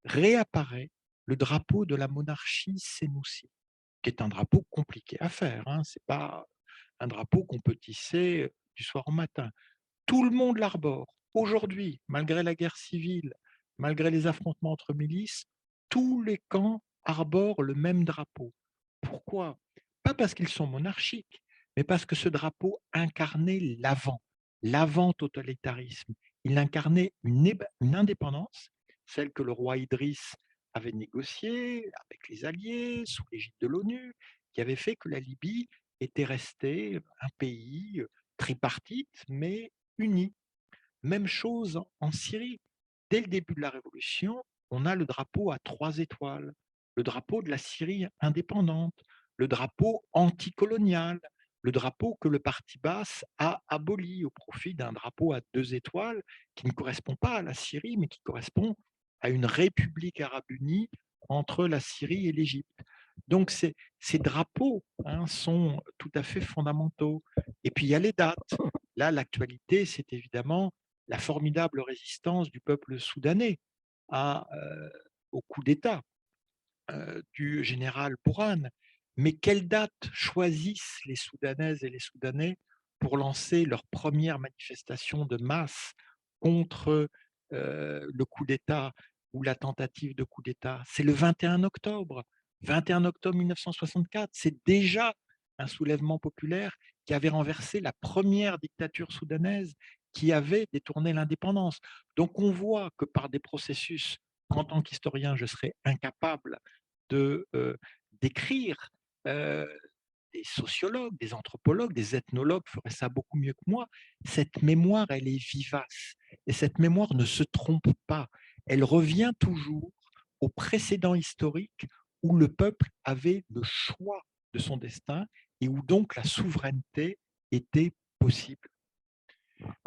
réapparaît le drapeau de la monarchie sénoussie, qui est un drapeau compliqué à faire. Hein. Ce n'est pas un drapeau qu'on peut tisser du soir au matin. Tout le monde l'arbore. Aujourd'hui, malgré la guerre civile, malgré les affrontements entre milices, tous les camps arborent le même drapeau. Pourquoi? Pas parce qu'ils sont monarchiques, mais parce que ce drapeau incarnait l'avant-totalitarisme. Il incarnait une indépendance, celle que le roi Idriss avait négociée avec les alliés, sous l'égide de l'ONU, qui avait fait que la Libye était restée un pays tripartite, mais uni. Même chose en Syrie. Dès le début de la révolution, on a le drapeau à 3 étoiles, le drapeau de la Syrie indépendante, le drapeau anticolonial, le drapeau que le parti Baas a aboli au profit d'un drapeau à 2 étoiles qui ne correspond pas à la Syrie, mais qui correspond à une république arabe unie entre la Syrie et l'Égypte. Donc ces drapeaux sont tout à fait fondamentaux. Et puis il y a les dates. Là, l'actualité, c'est évidemment la formidable résistance du peuple soudanais au coup d'État du général Bourhan. Mais quelle date choisissent les Soudanaises et les Soudanais pour lancer leur première manifestation de masse contre le coup d'État ou la tentative de coup d'État? C'est le 21 octobre. 21 octobre 1964, c'est déjà un soulèvement populaire qui avait renversé la première dictature soudanaise qui avait détourné l'indépendance. Donc on voit que par des processus qu'en tant qu'historien, je serais incapable de d'écrire. Des sociologues, des anthropologues, des ethnologues feraient ça beaucoup mieux que moi. Cette mémoire, elle est vivace. Et cette mémoire ne se trompe pas. Elle revient toujours au précédent historique où le peuple avait le choix de son destin et où donc la souveraineté était possible.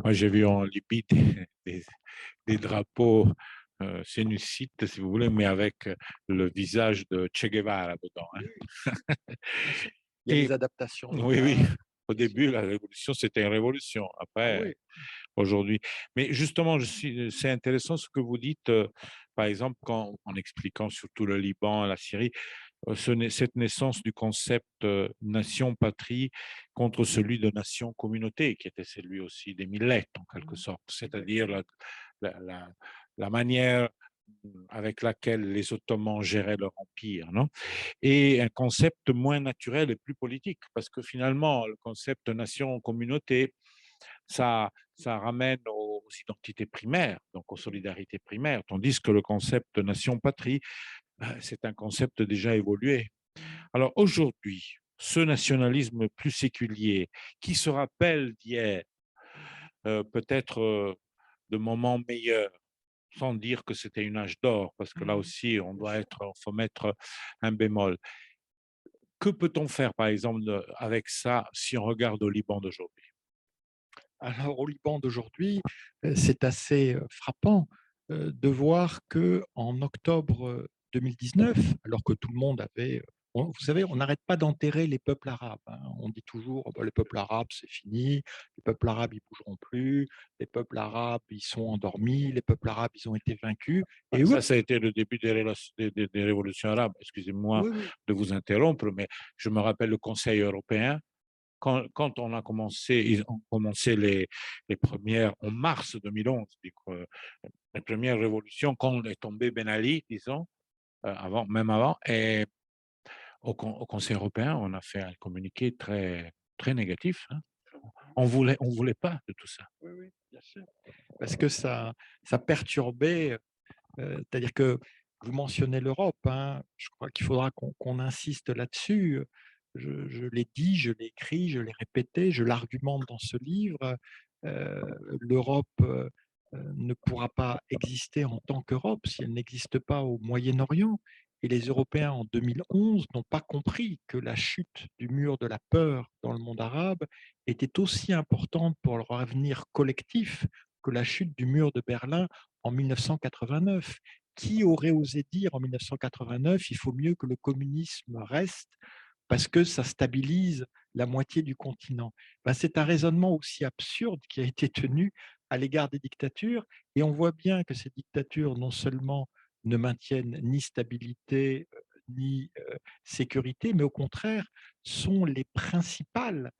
Moi, j'ai vu en Libye des drapeaux sénucites, si vous voulez, mais avec le visage de Che Guevara dedans. Hein. Il y a Et des adaptations. oui, oui. Au début, la révolution, c'était une révolution. Après, oui. aujourd'hui. Mais justement, c'est intéressant ce que vous dites, par exemple, en expliquant surtout le Liban, la Syrie, cette naissance du concept nation-patrie contre celui de nation-communauté, qui était celui aussi des millettes, en quelque sorte, c'est-à-dire la manière avec laquelle les Ottomans géraient leur empire, non? Et un concept moins naturel et plus politique, parce que finalement, le concept nation-communauté, ça ramène aux identités primaires, donc aux solidarités primaires, tandis que le concept nation-patrie, c'est un concept déjà évolué. Alors aujourd'hui, ce nationalisme plus séculier, qui se rappelle d'hier, peut-être de moments meilleurs, sans dire que c'était une âge d'or, parce que là aussi, faut mettre un bémol. Que peut-on faire, par exemple, avec ça, si on regarde au Liban d'aujourd'hui? Alors, au Liban d'aujourd'hui, c'est assez frappant de voir que en octobre 2019, alors que tout le monde avait, vous savez, on n'arrête pas d'enterrer les peuples arabes. Hein. On dit toujours, oh, ben, les peuples arabes, c'est fini, les peuples arabes, ils bougeront plus, les peuples arabes, ils sont endormis, les peuples arabes, ils ont été vaincus. Et Ça a été le début des révolutions arabes. Excusez-moi oui, oui. de vous interrompre, mais je me rappelle le Conseil européen. Quand on a commencé, ils ont commencé les premières, en mars 2011, les premières révolutions, quand est tombé Ben Ali, disons, même avant, et au Conseil européen, on a fait un communiqué très, très négatif. Hein. On voulait pas de tout ça. Oui, oui, bien sûr. Parce que ça perturbait. C'est-à-dire que vous mentionnez l'Europe, hein, je crois qu'il faudra qu'on insiste là-dessus. Je l'ai dit, je l'ai écrit, je l'ai répété, je l'argumente dans ce livre. L'Europe ne pourra pas exister en tant qu'Europe si elle n'existe pas au Moyen-Orient. Et les Européens en 2011 n'ont pas compris que la chute du mur de la peur dans le monde arabe était aussi importante pour leur avenir collectif que la chute du mur de Berlin en 1989. Qui aurait osé dire en 1989 il faut mieux que le communisme reste parce que ça stabilise la moitié du continent? Ben, c'est un raisonnement aussi absurde qui a été tenu à l'égard des dictatures, et on voit bien que ces dictatures non seulement ne maintiennent ni stabilité ni sécurité, mais au contraire sont les principales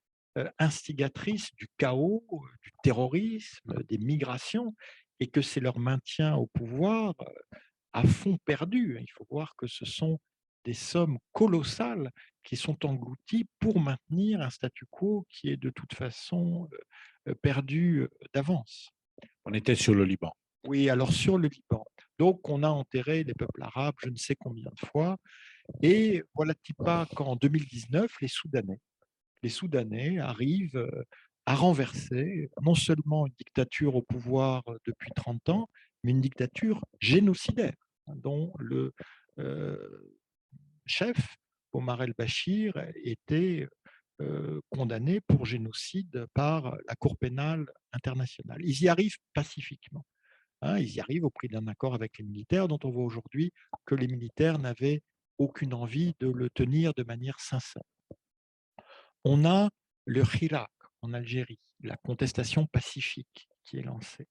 instigatrices du chaos, du terrorisme, des migrations, et que c'est leur maintien au pouvoir à fond perdu. Il faut voir que ce sont des sommes colossales qui sont englouties pour maintenir un statu quo qui est de toute façon perdu d'avance. On était sur le Liban. Oui, alors sur le Liban. Donc, on a enterré les peuples arabes je ne sais combien de fois. Et voilà pas qu'en 2019, les Soudanais arrivent a renversé non seulement une dictature au pouvoir depuis 30 ans, mais une dictature génocidaire, dont le chef, Omar el-Bachir, était condamné pour génocide par la Cour pénale internationale. Ils y arrivent pacifiquement. Hein, ils y arrivent au prix d'un accord avec les militaires, dont on voit aujourd'hui que les militaires n'avaient aucune envie de le tenir de manière sincère. On a le Hirak en Algérie, la contestation pacifique qui est lancée.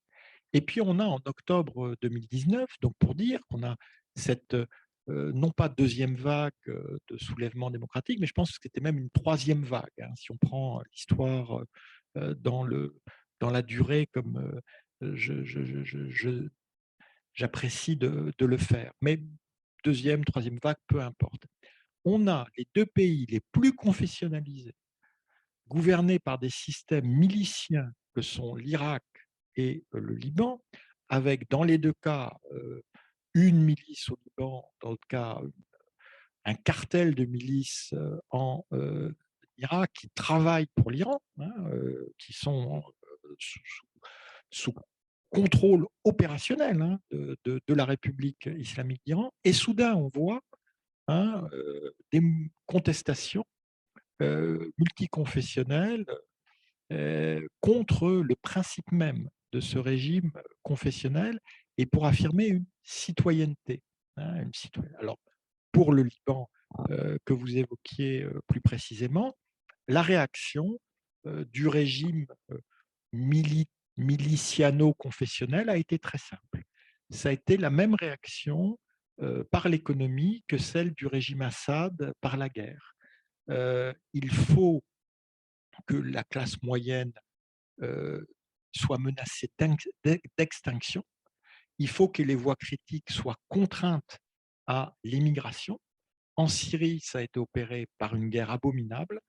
Et puis on a en octobre 2019, donc pour dire qu'on a cette, non pas deuxième vague de soulèvement démocratique, mais je pense que c'était même une troisième vague, hein, si on prend l'histoire dans la durée comme j'apprécie de le faire. Mais deuxième, troisième vague, peu importe. On a les deux pays les plus confessionnalisés, gouvernés par des systèmes miliciens que sont l'Irak et le Liban, avec dans les deux cas une milice au Liban, dans le cas un cartel de milices en Irak qui travaillent pour l'Iran, hein, qui sont sous contrôle opérationnel, hein, de la République islamique d'Iran. Et soudain, on voit, hein, des contestations multiconfessionnelles contre le principe même de ce régime confessionnel et pour affirmer une citoyenneté. Hein, Alors, pour le Liban que vous évoquiez plus précisément, la réaction du régime miliciano-confessionnel a été très simple. Ça a été la même réaction par l'économie que celle du régime Assad par la guerre. Il faut que la classe moyenne soit menacée d'extinction. Il faut que les voix critiques soient contraintes à l'immigration. En Syrie, ça a été opéré par une guerre abominable.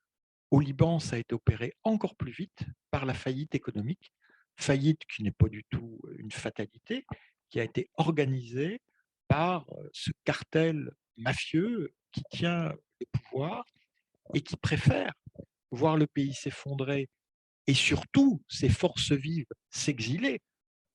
Au Liban, ça a été opéré encore plus vite par la faillite économique, faillite qui n'est pas du tout une fatalité, qui a été organisée par ce cartel mafieux qui tient le pouvoir et qui préfère voir le pays s'effondrer et surtout ses forces vives s'exiler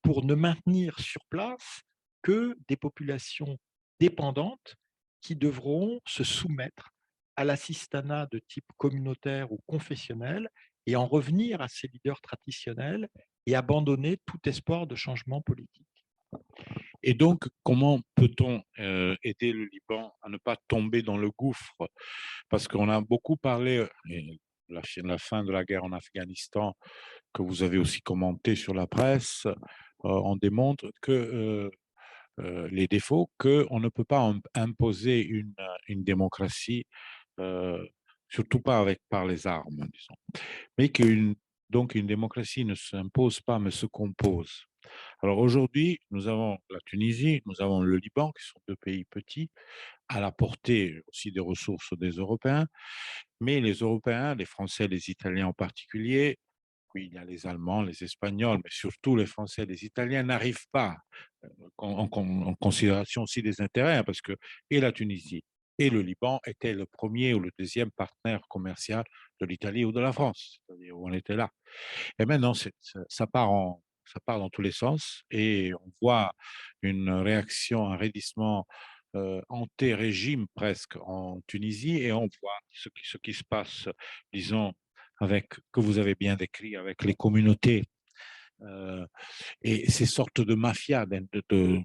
pour ne maintenir sur place que des populations dépendantes qui devront se soumettre à l'assistanat de type communautaire ou confessionnel et en revenir à ces leaders traditionnels et abandonner tout espoir de changement politique. Et donc, comment peut-on aider le Liban à ne pas tomber dans le gouffre? Parce qu'on a beaucoup parlé, la fin de la guerre en Afghanistan, que vous avez aussi commenté sur la presse, on démontre que les défauts, qu'on ne peut pas imposer une démocratie, surtout pas par les armes, disons, mais donc une démocratie ne s'impose pas, mais se compose. Alors aujourd'hui, nous avons la Tunisie, nous avons le Liban, qui sont deux pays petits, à la portée aussi des ressources des Européens, mais les Européens, les Français, les Italiens en particulier, oui, il y a les Allemands, les Espagnols, mais surtout les Français et les Italiens n'arrivent pas, en considération aussi des intérêts, hein, parce que et la Tunisie et le Liban étaient le premier ou le deuxième partenaire commercial de l'Italie ou de la France, c'est-à-dire où on était là. Et maintenant, ça part dans tous les sens et on voit une réaction, un raidissement anté-régime presque en Tunisie et on voit ce qui se passe, disons, avec, que vous avez bien décrit, avec les communautés et ces sortes de mafias, de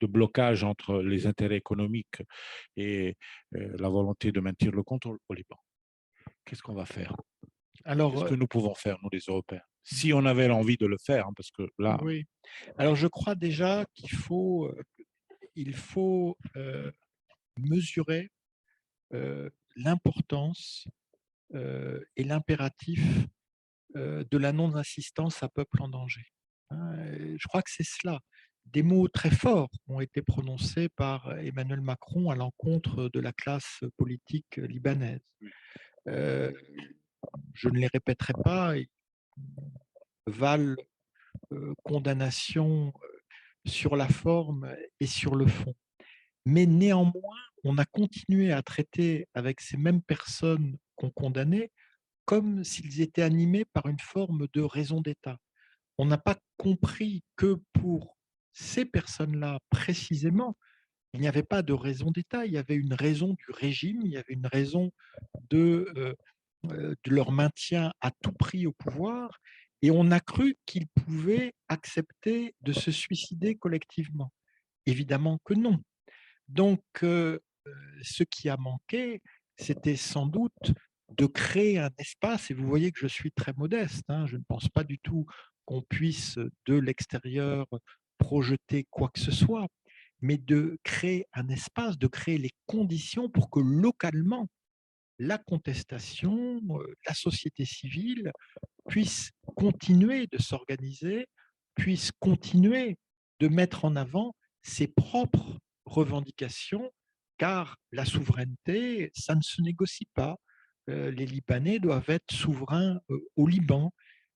blocage entre les intérêts économiques et la volonté de maintenir le contrôle au Liban. Qu'est-ce qu'on va faire? Qu'est-ce que nous pouvons faire, nous, les Européens, si on avait l'envie de le faire, hein, parce que là... Oui. Alors, je crois déjà qu'il faut, mesurer l'importance et l'impératif de la non-assistance à peuple en danger. Je crois que c'est cela. Des mots très forts ont été prononcés par Emmanuel Macron à l'encontre de la classe politique libanaise. Je ne les répéterai pas, ils valent condamnation sur la forme et sur le fond. Mais néanmoins, on a continué à traiter avec ces mêmes personnes qu'on condamnait comme s'ils étaient animés par une forme de raison d'État. On n'a pas compris que pour ces personnes-là, précisément, il n'y avait pas de raison d'État, il y avait une raison du régime, il y avait une raison de leur maintien à tout prix au pouvoir, et on a cru qu'ils pouvaient accepter de se suicider collectivement. Évidemment que non. Donc, ce qui a manqué, c'était sans doute de créer un espace, et vous voyez que je suis très modeste, hein, je ne pense pas du tout qu'on puisse de l'extérieur projeter quoi que ce soit, mais de créer un espace, de créer les conditions pour que localement, la contestation, la société civile puisse continuer de s'organiser, puisse continuer de mettre en avant ses propres revendications, car la souveraineté, ça ne se négocie pas. Les Libanais doivent être souverains au Liban,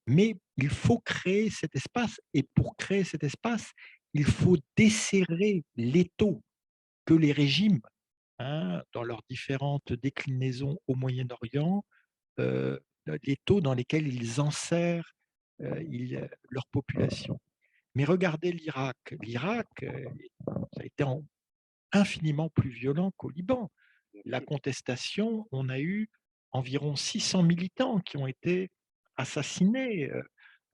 mais il faut créer cet espace, et pour créer cet espace, il faut desserrer l'étau que les régimes, hein, dans leurs différentes déclinaisons au Moyen-Orient, les taux dans lesquels ils enserrent leur population. Mais regardez l'Irak. L'Irak, ça a été infiniment plus violent qu'au Liban. La contestation, on a eu environ 600 militants qui ont été assassinés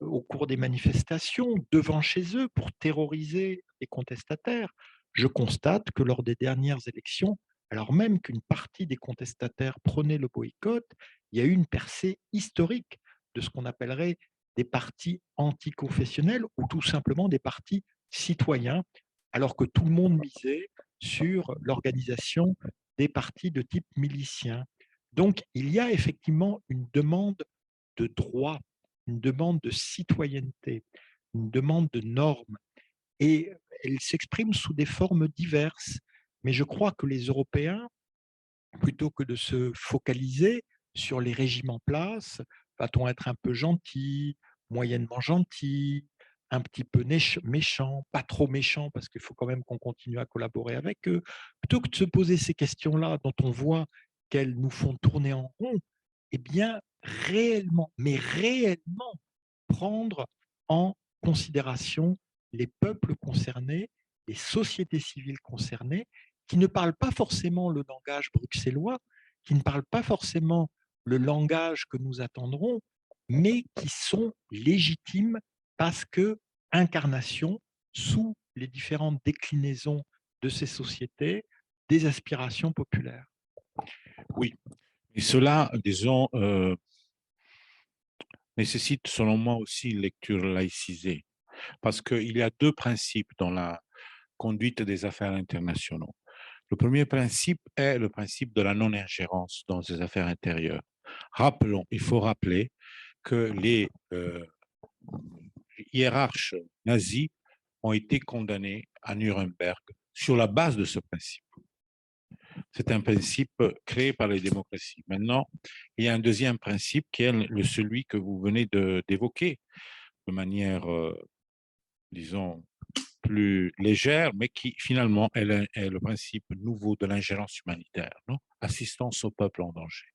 au cours des manifestations devant chez eux pour terroriser les contestataires. Je constate que lors des dernières élections, alors même qu'une partie des contestataires prônait le boycott, il y a eu une percée historique de ce qu'on appellerait des partis anticonfessionnels ou tout simplement des partis citoyens, alors que tout le monde misait sur l'organisation des partis de type milicien. Donc, il y a effectivement une demande de droit, une demande de citoyenneté, une demande de normes, et elle s'exprime sous des formes diverses. Mais je crois que les Européens, plutôt que de se focaliser sur les régimes en place, va-t-on être un peu gentil, moyennement gentil, un petit peu méchant, pas trop méchant, parce qu'il faut quand même qu'on continue à collaborer avec eux, plutôt que de se poser ces questions-là dont on voit qu'elles nous font tourner en rond, eh bien, réellement, mais réellement, prendre en considération les peuples concernés, les sociétés civiles concernées, qui ne parlent pas forcément le langage bruxellois, qui ne parlent pas forcément le langage que nous attendrons, mais qui sont légitimes parce que incarnation sous les différentes déclinaisons de ces sociétés des aspirations populaires. Oui, et cela, disons, nécessite selon moi aussi une lecture laïcisée, parce qu'il y a deux principes dans la conduite des affaires internationales. Le premier principe est le principe de la non-ingérence dans les affaires intérieures. Rappelons, il faut rappeler que les hiérarches nazis ont été condamnés à Nuremberg sur la base de ce principe. C'est un principe créé par les démocraties. Maintenant, il y a un deuxième principe qui est celui que vous venez d'évoquer de manière, disons, plus légère, mais qui finalement est le principe nouveau de l'ingérence humanitaire, non? Assistance au peuple en danger.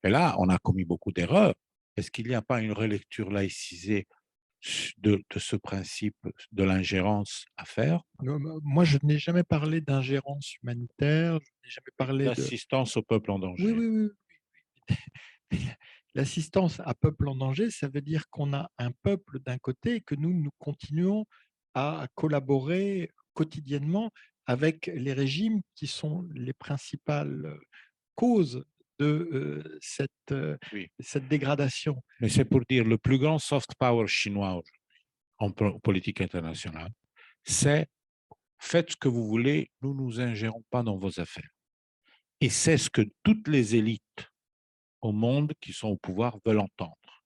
Et là, on a commis beaucoup d'erreurs. Est-ce qu'il n'y a pas une relecture laïcisée de ce principe de l'ingérence à faire? Moi, je n'ai jamais parlé d'ingérence humanitaire, je n'ai jamais parlé de... L'assistance au peuple en Oui, danger. oui, oui. L'assistance à peuple en danger, ça veut dire qu'on a un peuple d'un côté et que nous continuons à collaborer quotidiennement avec les régimes qui sont les principales causes de Oui, cette dégradation. mais c'est pour dire le plus grand soft power chinois en politique internationale, c'est faites ce que vous voulez, nous ne nous ingérons pas dans vos affaires. Et c'est ce que toutes les élites au monde qui sont au pouvoir veulent entendre.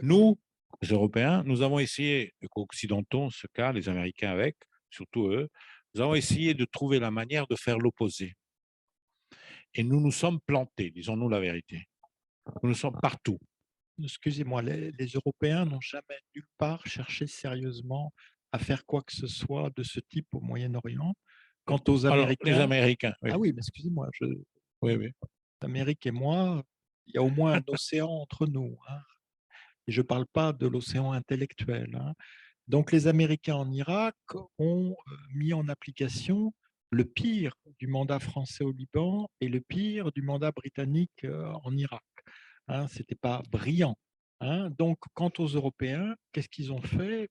Nous, les Européens, nous avons essayé, les Occidentaux, en ce cas, les Américains avec, surtout eux, nous avons essayé de trouver la manière de faire l'opposé. Et nous nous sommes plantés, disons-nous la vérité. Nous sommes partout. Excusez-moi, les Européens n'ont jamais nulle part cherché sérieusement à faire quoi que ce soit de ce type au Moyen-Orient. Quant aux Alors, les Américains, Américains, oui. ah oui, mais excusez-moi, Oui, oui. l'Amérique et moi, il y a au moins un océan entre nous, hein. Et je ne parle pas de l'océan intellectuel, hein. Donc les Américains en Irak ont mis en application le pire du mandat français au Liban et le pire du mandat britannique en Irak, hein. Ce n'était pas brillant, hein. Donc, quant aux Européens, qu'est-ce qu'ils ont fait?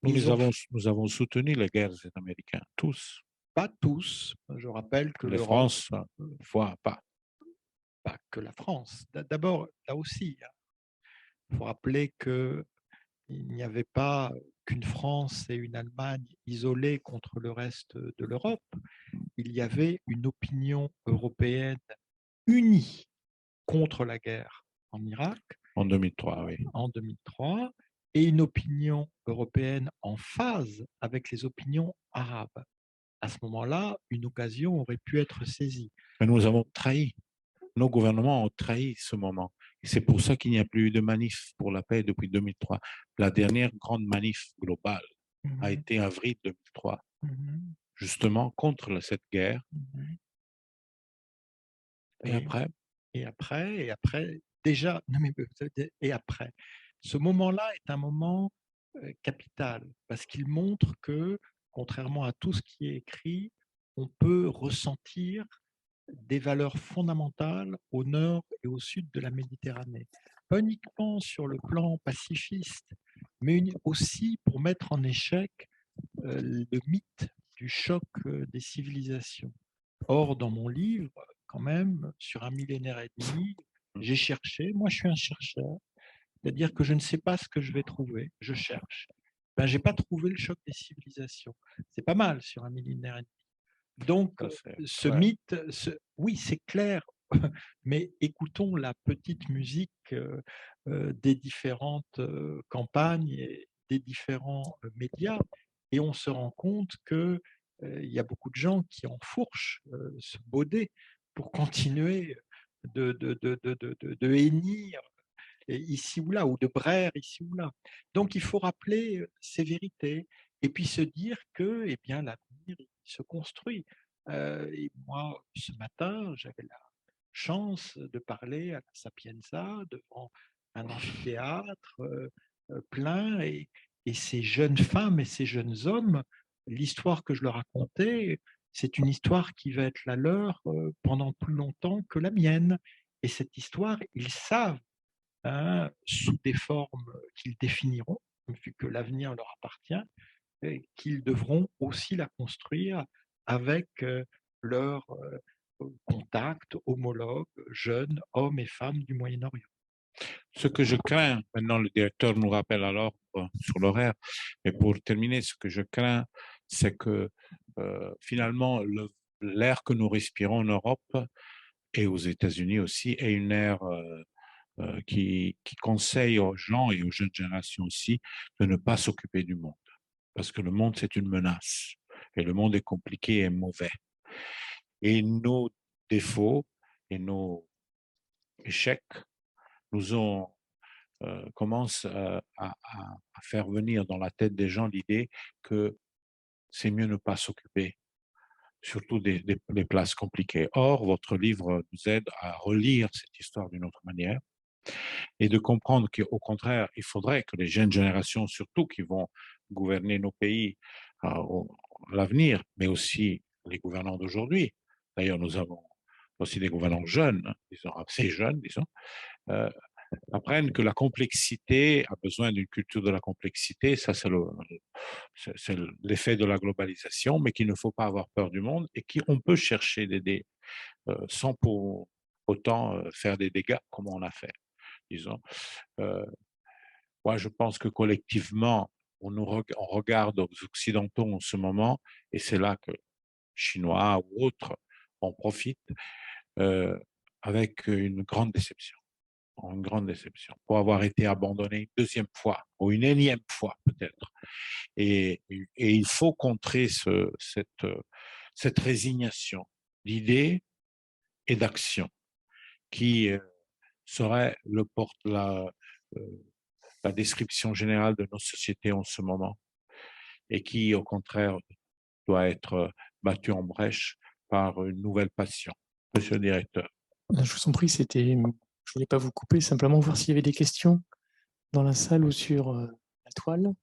Ils ont Nous avons soutenu les guerres des Américains, tous. pas tous. Je rappelle que Les l'Europe, France, fois pas. pas que la France. D'abord, là aussi, il faut rappeler que il n'y avait pas qu'une France et une Allemagne isolées contre le reste de l'Europe. Il y avait une opinion européenne unie contre la guerre en Irak En 2003, oui. en 2003 et une opinion européenne en phase avec les opinions arabes. À ce moment-là, une occasion aurait pu être saisie. Mais nous avons trahi. Nos gouvernements ont trahi ce moment. Et c'est pour ça qu'il n'y a plus eu de manif pour la paix depuis 2003. La dernière grande manif globale a été avril 2003, justement contre cette guerre. Et après, Et après, déjà, non mais et après, ce moment-là est un moment capital parce qu'il montre que, contrairement à tout ce qui est écrit, on peut ressentir des valeurs fondamentales au nord et au sud de la Méditerranée. Pas uniquement sur le plan pacifiste, mais aussi pour mettre en échec le mythe du choc des civilisations. Or, dans mon livre, quand même, sur un millénaire et demi, j'ai cherché, moi je suis un chercheur, c'est-à-dire que je ne sais pas ce que je vais trouver, je cherche. Ben, je n'ai pas trouvé le choc des civilisations. C'est pas mal sur un millénaire et demi. Donc, ce mythe, oui, c'est clair, mais écoutons la petite musique des différentes campagnes et des différents médias, et on se rend compte que il y a beaucoup de gens qui enfourchent ce baudet pour continuer de hennir ici ou là, ou de braire ici ou là. Donc il faut rappeler ces vérités et puis se dire que eh bien, l'avenir il se construit. Et moi, ce matin, j'avais la chance de parler à la Sapienza devant un amphithéâtre plein et ces jeunes femmes et ces jeunes hommes, l'histoire que je leur racontais, c'est une histoire qui va être la leur pendant plus longtemps que la mienne. Et cette histoire, ils savent, hein, sous des formes qu'ils définiront, vu que l'avenir leur appartient, qu'ils devront aussi la construire avec leurs contacts, homologues, jeunes, hommes et femmes du Moyen-Orient. ce que je crains, maintenant le directeur nous rappelle alors sur l'horaire, mais pour terminer, ce que je crains, c'est que finalement l'air que nous respirons en Europe et aux États-Unis aussi est une ère qui conseille aux gens et aux jeunes générations aussi de ne pas s'occuper du monde. Parce que le monde, c'est une menace. Et le monde est compliqué et mauvais. Et nos défauts et nos échecs nous ont commencent à faire venir dans la tête des gens l'idée que c'est mieux ne pas s'occuper, surtout des places compliquées. Or, votre livre nous aide à relire cette histoire d'une autre manière et de comprendre qu'au contraire, il faudrait que les jeunes générations, surtout qui vont gouverner nos pays à l'avenir, mais aussi les gouvernants d'aujourd'hui. D'ailleurs, nous avons aussi des gouvernants jeunes, disons, assez jeunes, disons, apprennent que la complexité a besoin d'une culture de la complexité. Ça, c'est l'effet de la globalisation, mais qu'il ne faut pas avoir peur du monde et qu'on peut chercher d'aider sans pour autant faire des dégâts comme on a fait, disons. Moi, je pense que collectivement, on regarde aux Occidentaux en ce moment, et c'est là que Chinois ou autres en profitent, avec une grande déception. Une grande déception pour avoir été abandonné une deuxième fois ou une énième fois peut-être. Et il faut contrer cette résignation d'idées et d'actions qui serait la description générale de nos sociétés en ce moment et qui, au contraire, doit être battue en brèche par une nouvelle passion. Monsieur le directeur. Je vous en prie, c'était Je voulais pas vous couper, simplement voir s'il y avait des questions dans la salle ou sur la toile.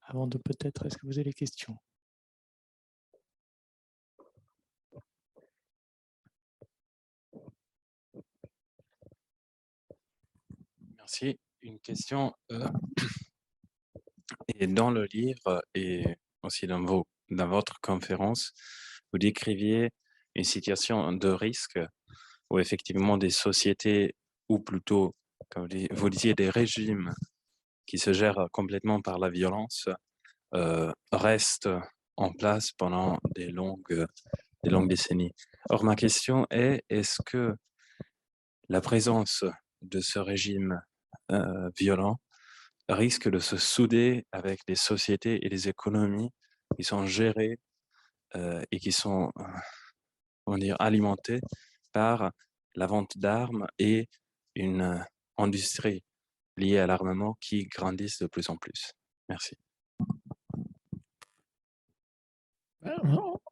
Avant de peut-être, est-ce que vous avez des questions? Merci. Une question. Et dans le livre et aussi dans votre conférence, vous décriviez une situation de risque où effectivement des sociétés, ou plutôt, comme vous disiez, des régimes qui se gèrent complètement par la violence, restent en place pendant des longues décennies. Or, ma question est, est-ce que la présence de ce régime violent risque de se souder avec les sociétés et les économies qui sont gérées et qui sont comment dire, alimentées par la vente d'armes et une industrie liée à l'armement qui grandissent de plus en plus. Merci.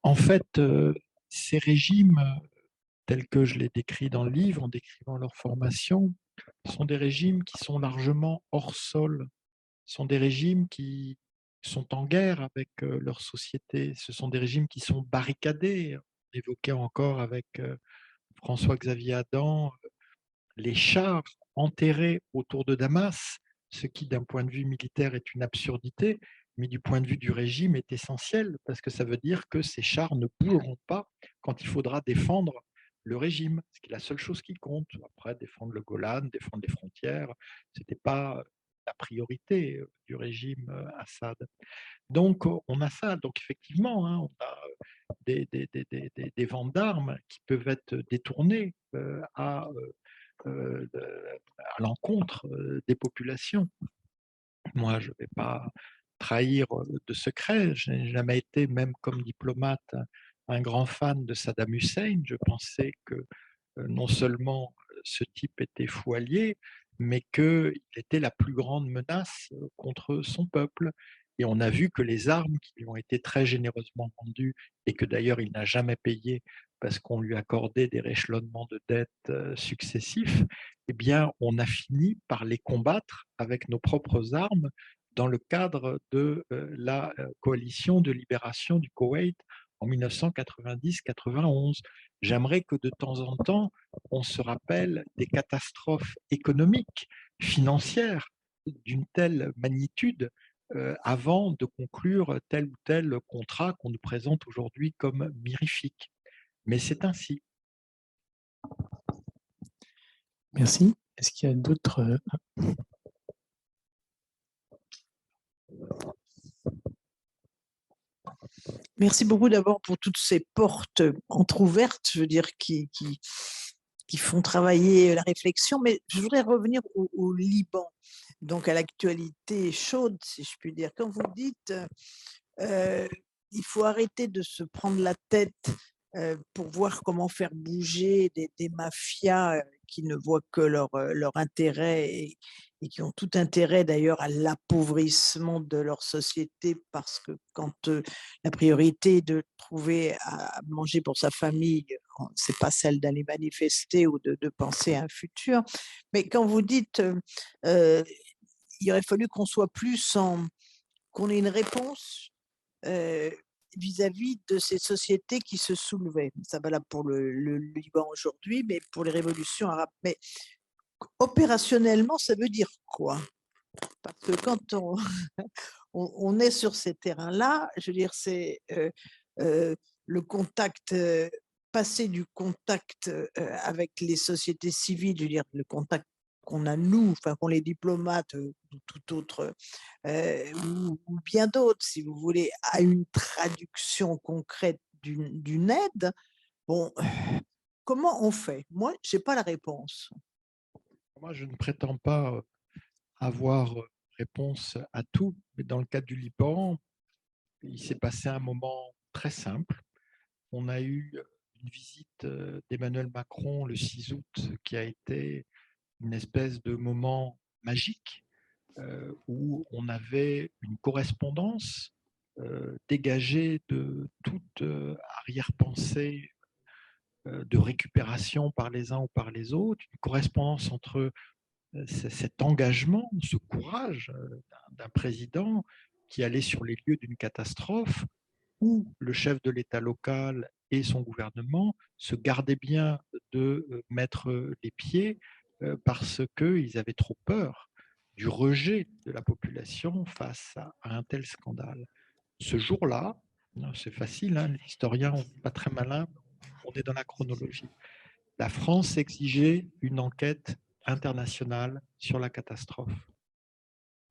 En fait, ces régimes, tels que je les décris dans le livre, en décrivant leur formation, sont des régimes qui sont largement hors sol, sont des régimes qui sont en guerre avec leur société, ce sont des régimes qui sont barricadés. On évoquait encore avec François-Xavier Adam les chars enterrés autour de Damas, ce qui d'un point de vue militaire est une absurdité, mais du point de vue du régime est essentiel, parce que ça veut dire que ces chars ne bougeront pas quand il faudra défendre le régime, ce qui est la seule chose qui compte. Après, défendre le Golan, défendre les frontières, ce n'était pas la priorité du régime Assad. Donc, on a ça. Donc, effectivement, hein, on a des ventes d'armes qui peuvent être détournées à l'encontre des populations. Moi, je ne vais pas trahir de secret. Je n'ai jamais été, même comme diplomate, un grand fan de Saddam Hussein. Je pensais que non seulement ce type était fou allié, mais qu'il était la plus grande menace contre son peuple. Et on a vu que les armes qui lui ont été très généreusement vendues, et que d'ailleurs il n'a jamais payé parce qu'on lui accordait des rééchelonnements de dettes successifs, eh bien, on a fini par les combattre avec nos propres armes dans le cadre de la coalition de libération du Koweït en 1990-91. J'aimerais que de temps en temps, on se rappelle des catastrophes économiques, financières d'une telle magnitude avant de conclure tel ou tel contrat qu'on nous présente aujourd'hui comme mirifique. Mais c'est ainsi. Merci. Est-ce qu'il y a d'autres... Merci beaucoup d'abord pour toutes ces portes entrouvertes, je veux dire, qui font travailler la réflexion. Mais je voudrais revenir au Liban, donc à l'actualité chaude, si je puis dire. Quand vous dites il faut arrêter de se prendre la tête pour voir comment faire bouger des mafias qui ne voient que leur intérêt et qui ont tout intérêt d'ailleurs à l'appauvrissement de leur société parce que quand la priorité est de trouver à manger pour sa famille, c'est pas celle d'aller manifester ou de penser à un futur. Mais quand vous dites il aurait fallu qu'on soit plus qu'on ait une réponse vis-à-vis de ces sociétés qui se soulevaient. Ça va là pour le Liban aujourd'hui, mais pour les révolutions arabes. Mais opérationnellement, ça veut dire quoi? Parce que quand on est sur ces terrains-là, je veux dire, c'est le contact, passer du contact avec les sociétés civiles, je veux dire, le contact qu'on a nous, enfin qu'on les diplomates ou tout autre, ou bien d'autres, si vous voulez, à une traduction concrète d'une aide. Bon, comment on fait? Moi, je n'ai pas la réponse. Moi, je ne prétends pas avoir réponse à tout, mais dans le cas du Liban, il s'est passé un moment très simple. On a eu une visite d'Emmanuel Macron le 6 août qui a été une espèce de moment magique où on avait une correspondance dégagée de toute arrière-pensée de récupération par les uns ou par les autres, une correspondance entre cet engagement, ce courage d'un président qui allait sur les lieux d'une catastrophe où le chef de l'État local et son gouvernement se gardaient bien de mettre les pieds parce qu'ils avaient trop peur du rejet de la population face à un tel scandale. Ce jour-là, c'est facile, hein, les historiens, on n'est pas très malins, on est dans la chronologie. La France exigeait une enquête internationale sur la catastrophe.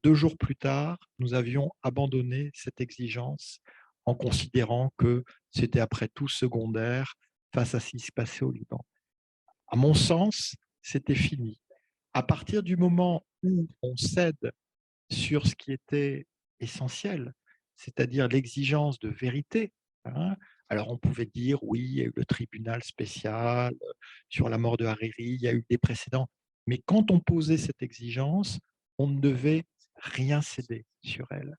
2 jours plus tard, nous avions abandonné cette exigence en considérant que c'était après tout secondaire face à ce qui se passait au Liban. À mon sens, c'était fini. À partir du moment où on cède sur ce qui était essentiel, c'est-à-dire l'exigence de vérité, hein, alors on pouvait dire, oui, il y a eu le tribunal spécial sur la mort de Hariri, il y a eu des précédents, mais quand on posait cette exigence, on ne devait rien céder sur elle.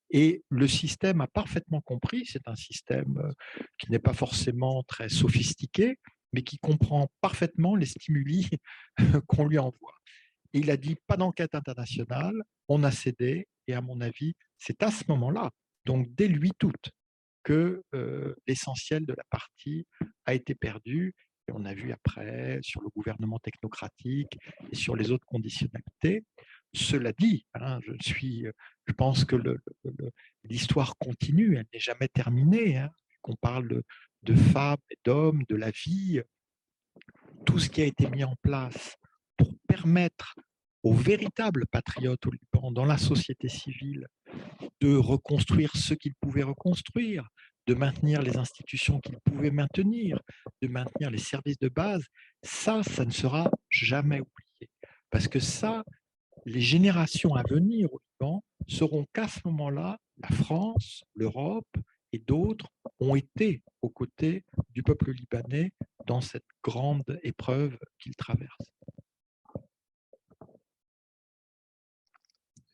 Et le système a parfaitement compris, c'est un système qui n'est pas forcément très sophistiqué, mais qui comprend parfaitement les stimuli qu'on lui envoie. Et il a dit, pas d'enquête internationale, on a cédé, et à mon avis, c'est à ce moment-là, donc dès le 8 août, que l'essentiel de la partie a été perdu. Et on a vu après sur le gouvernement technocratique et sur les autres conditionnalités. Cela dit, hein, je pense que l'histoire continue, elle n'est jamais terminée. Hein. Qu'on parle de femmes et d'hommes, de la vie, tout ce qui a été mis en place pour permettre aux véritables patriotes au Liban, dans la société civile, de reconstruire ce qu'ils pouvaient reconstruire, de maintenir les institutions qu'ils pouvaient maintenir, de maintenir les services de base, ça ne sera jamais oublié. Parce que ça, les générations à venir au Liban sauront qu'à ce moment-là, la France, l'Europe et d'autres ont été aux côtés du peuple libanais dans cette grande épreuve qu'il traverse.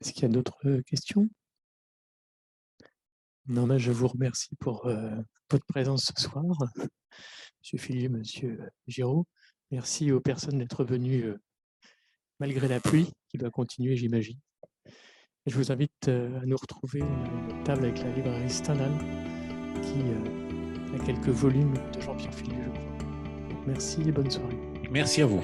Est-ce qu'il y a d'autres questions? Non, mais je vous remercie pour votre présence ce soir, Monsieur Philippe, Monsieur Giraud. Merci aux personnes d'être venues malgré la pluie qui va continuer, j'imagine. Je vous invite à nous retrouver à une table avec la librairie Stendhal qui a quelques volumes de Jean-Pierre Philippe, je crois. Merci et bonne soirée. Merci à vous.